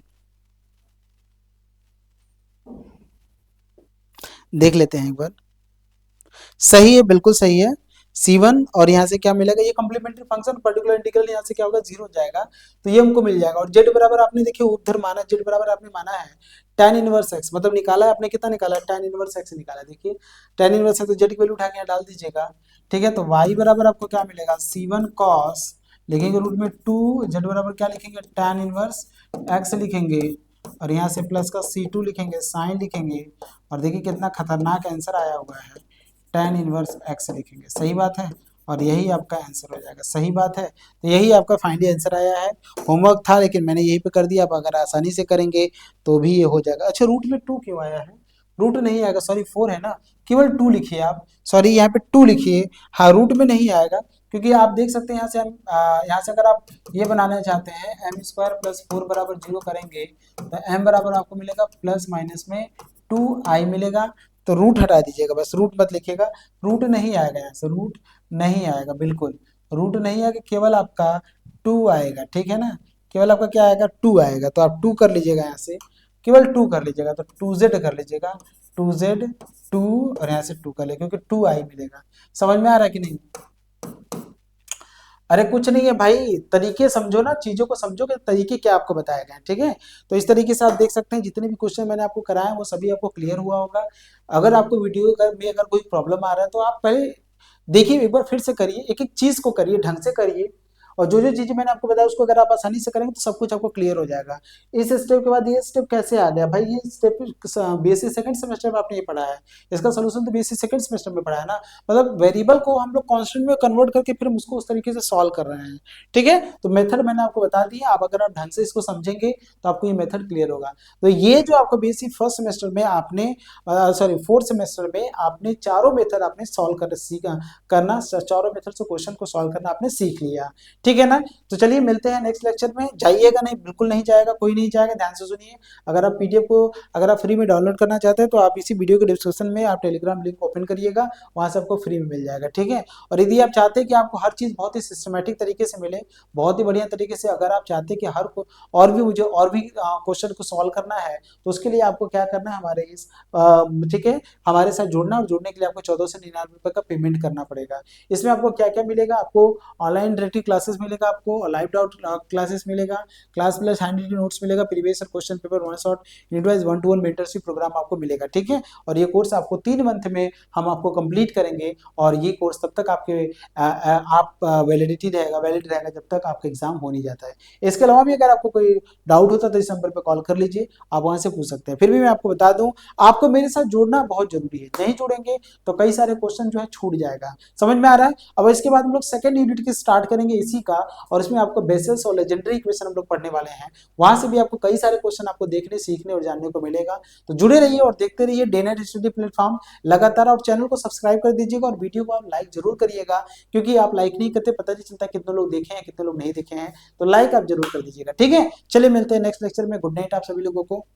Speaker 1: देख लेते हैं एक बार। सही है, बिल्कुल सही है। C1 और यहाँ से क्या मिलेगा, ये कॉम्प्लीमेंट्री फंक्शन पर्टिकुलर इंटीग्रल यहाँ से क्या होगा, जीरो हो जाएगा तो ये हमको मिल जाएगा। और z बराबर आपने देखिए उधर माना, z बराबर आपने माना है tan इनवर्स x, मतलब निकाला है आपने, कितना निकाला है, tan इनवर्स x निकाला है। देखिए tan इनवर्स x तो z की वैल्यू उठा के यहाँ डाल दीजिएगा। ठीक है, तो y बराबर आपको क्या मिलेगा, C1 cos लिखेंगे रूट में 2, z बराबर क्या लिखेंगे, tan इनवर्स x लिखेंगे और यहाँ से प्लस का C2 लिखेंगे, साइन लिखेंगे और देखिए कितना खतरनाक आंसर आया हुआ है, tan इनवर्स x लिखेंगे। सही बात है, और यही आपका आंसर हो जाएगा। सही बात है, तो यही आपका फाइनली आंसर आया है। होमवर्क था लेकिन मैंने यही पे कर दिया, आप अगर आसानी से करेंगे तो भी ये हो जाएगा। अच्छा रूट में 2 क्यों आया है, रूट नहीं आएगा, सॉरी 4 है ना, केवल 2 लिखिए आप, सॉरी यहाँ पे 2 लिखिए, हाँ रूट में नहीं आएगा, क्योंकि आप देख सकते हैं यहाँ से हम यहाँ से अगर आप ये बनाना चाहते हैं एम स्क्वायर प्लस 4 बराबर 0 करेंगे तो एम बराबर आपको मिलेगा प्लस माइनस में 2i मिलेगा। तो रूट हटा दीजिएगा, बस रूट मत लिखिएगा, रूट नहीं आएगा यहाँ से, रूट नहीं आएगा, बिल्कुल रूट नहीं आएगा, केवल आपका 2 आएगा। ठीक है ना, केवल आपका क्या आएगा, 2 आएगा। तो आप 2 कर लीजिएगा यहाँ से, केवल 2 कर लीजिएगा, तो 2z कर लीजिएगा, 2z 2 और यहाँ से 2 कर ले, क्योंकि 2i मिलेगा। समझ में आ रहा है कि नहीं, अरे कुछ नहीं है भाई, तरीके समझो ना, चीजों को समझो कि तरीके क्या आपको बताए गए हैं। ठीक है, तो इस तरीके से आप देख सकते हैं जितने भी क्वेश्चन मैंने आपको कराए वो सभी आपको क्लियर हुआ होगा। अगर आपको वीडियो में अगर कोई प्रॉब्लम आ रहा है तो आप पहले देखिए, एक बार फिर से करिए, एक एक चीज को करिए, ढंग से करिए, और जो जो चीजें मैंने आपको बताया उसको अगर आप आसानी से करेंगे तो सब कुछ आपको क्लियर हो जाएगा। इस स्टेप के बाद ये स्टेप कैसे आ गया भाई, ये स्टेप बीएससी सेकंड सेमेस्टर में आपने ये पढ़ा है, इसका सोल्यूशन तो बीएससी सेकंड सेमेस्टर में पढ़ा है ना, मतलब वेरिएबल को हम लोग कांस्टेंट में कन्वर्ट करके फिर उसको उस तरीके से सॉल्व कर रहे हैं। ठीक है, तो मेथड मैंने आपको बता दिया, आप अगर आप ढंग से इसको समझेंगे तो आपको ये मेथड क्लियर होगा। तो ये जो आपको बीएससी फर्स्ट सेमेस्टर में आपने सॉरी फोर्थ सेमेस्टर में आपने चारों मेथड आपने सॉल्व करना, चारों मेथड से क्वेश्चन को सॉल्व करना आपने सीख लिया। ठीक है ना, तो चलिए मिलते हैं नेक्स्ट लेक्चर में। जाइएगा नहीं, बिल्कुल नहीं जाएगा, कोई नहीं जाएगा, ध्यान से सुनिए। अगर आप पीडीएफ को अगर आप फ्री में डाउनलोड करना चाहते हैं तो आप इसी वीडियो के डिस्क्रिप्शन में आप टेलीग्राम लिंक ओपन करिएगा, वहां से आपको फ्री में मिल जाएगा। ठीक है, और यदि आप चाहते हैं कि आपको हर चीज बहुत ही सिस्टमेटिक तरीके से मिले, बहुत ही बढ़िया तरीके से, अगर आप चाहते हैं कि हर को और भी मुझे और भी क्वेश्चन को सॉल्व करना है तो उसके लिए आपको क्या करना है, हमारे इस ठीक है हमारे साथ जुड़ना, और जुड़ने के लिए आपको 14 से 99 रुपए का पेमेंट करना पड़ेगा। इसमें आपको क्या क्या मिलेगा, आपको ऑनलाइन डायरेक्टली क्लासेस मिलेगा, आपको लाइव डाउट क्लासेस मिलेगा, class plus hand written notes मिलेगा, previous question paper one shot unit wise 1-to-1 mentorship programme आपको मिलेगा। ठीक है, और ये कोर्स आपको 3 मंथ में हम आपको कंप्लीट करेंगे, और ये कोर्स तब तक आपके आप वैलिड रहेगा जब तक आपका एग्जाम हो नहीं जाता है। इसके अलावा भी अगर आपको कोई डाउट होता है तो इस नंबर पर कॉल कर लीजिए, आप वहां से पूछ सकते हैं। फिर भी मैं आपको बता दूं, आपको मेरे साथ जुड़ना बहुत जरूरी है, नहीं जुड़ेंगे तो कई सारे क्वेश्चन जो है छूट जाएगा। समझ में आ रहा है। अब इसके बाद हम लोग सेकंड यूनिट की स्टार्ट करेंगे इसी का, और इसमें आपको बेसिस और लेजेंडरी इक्वेशन हम लोग पढ़ने वाले हैं। वहां से भी आपको कई सारे क्वेश्चन आपको देखने, सीखने और जानने को मिलेगा। तो जुड़े रहिए और देखते रहिए डे नाइट स्टडी प्लेटफॉर्म लगातार, और चैनल को सब्सक्राइब कर दीजिएगा और वीडियो को आप लाइक जरूर करिएगा, क्योंकि आप लाइक नहीं करते पता नहीं चलता कितने लोग देखे हैं कितने लोग नहीं देखे हैं। तो लाइक आप जरूर कर दीजिएगा, ठीक है। चलिए मिलते हैं नेक्स्ट लेक्चर में। गुड नाइट आप सभी लोगों को।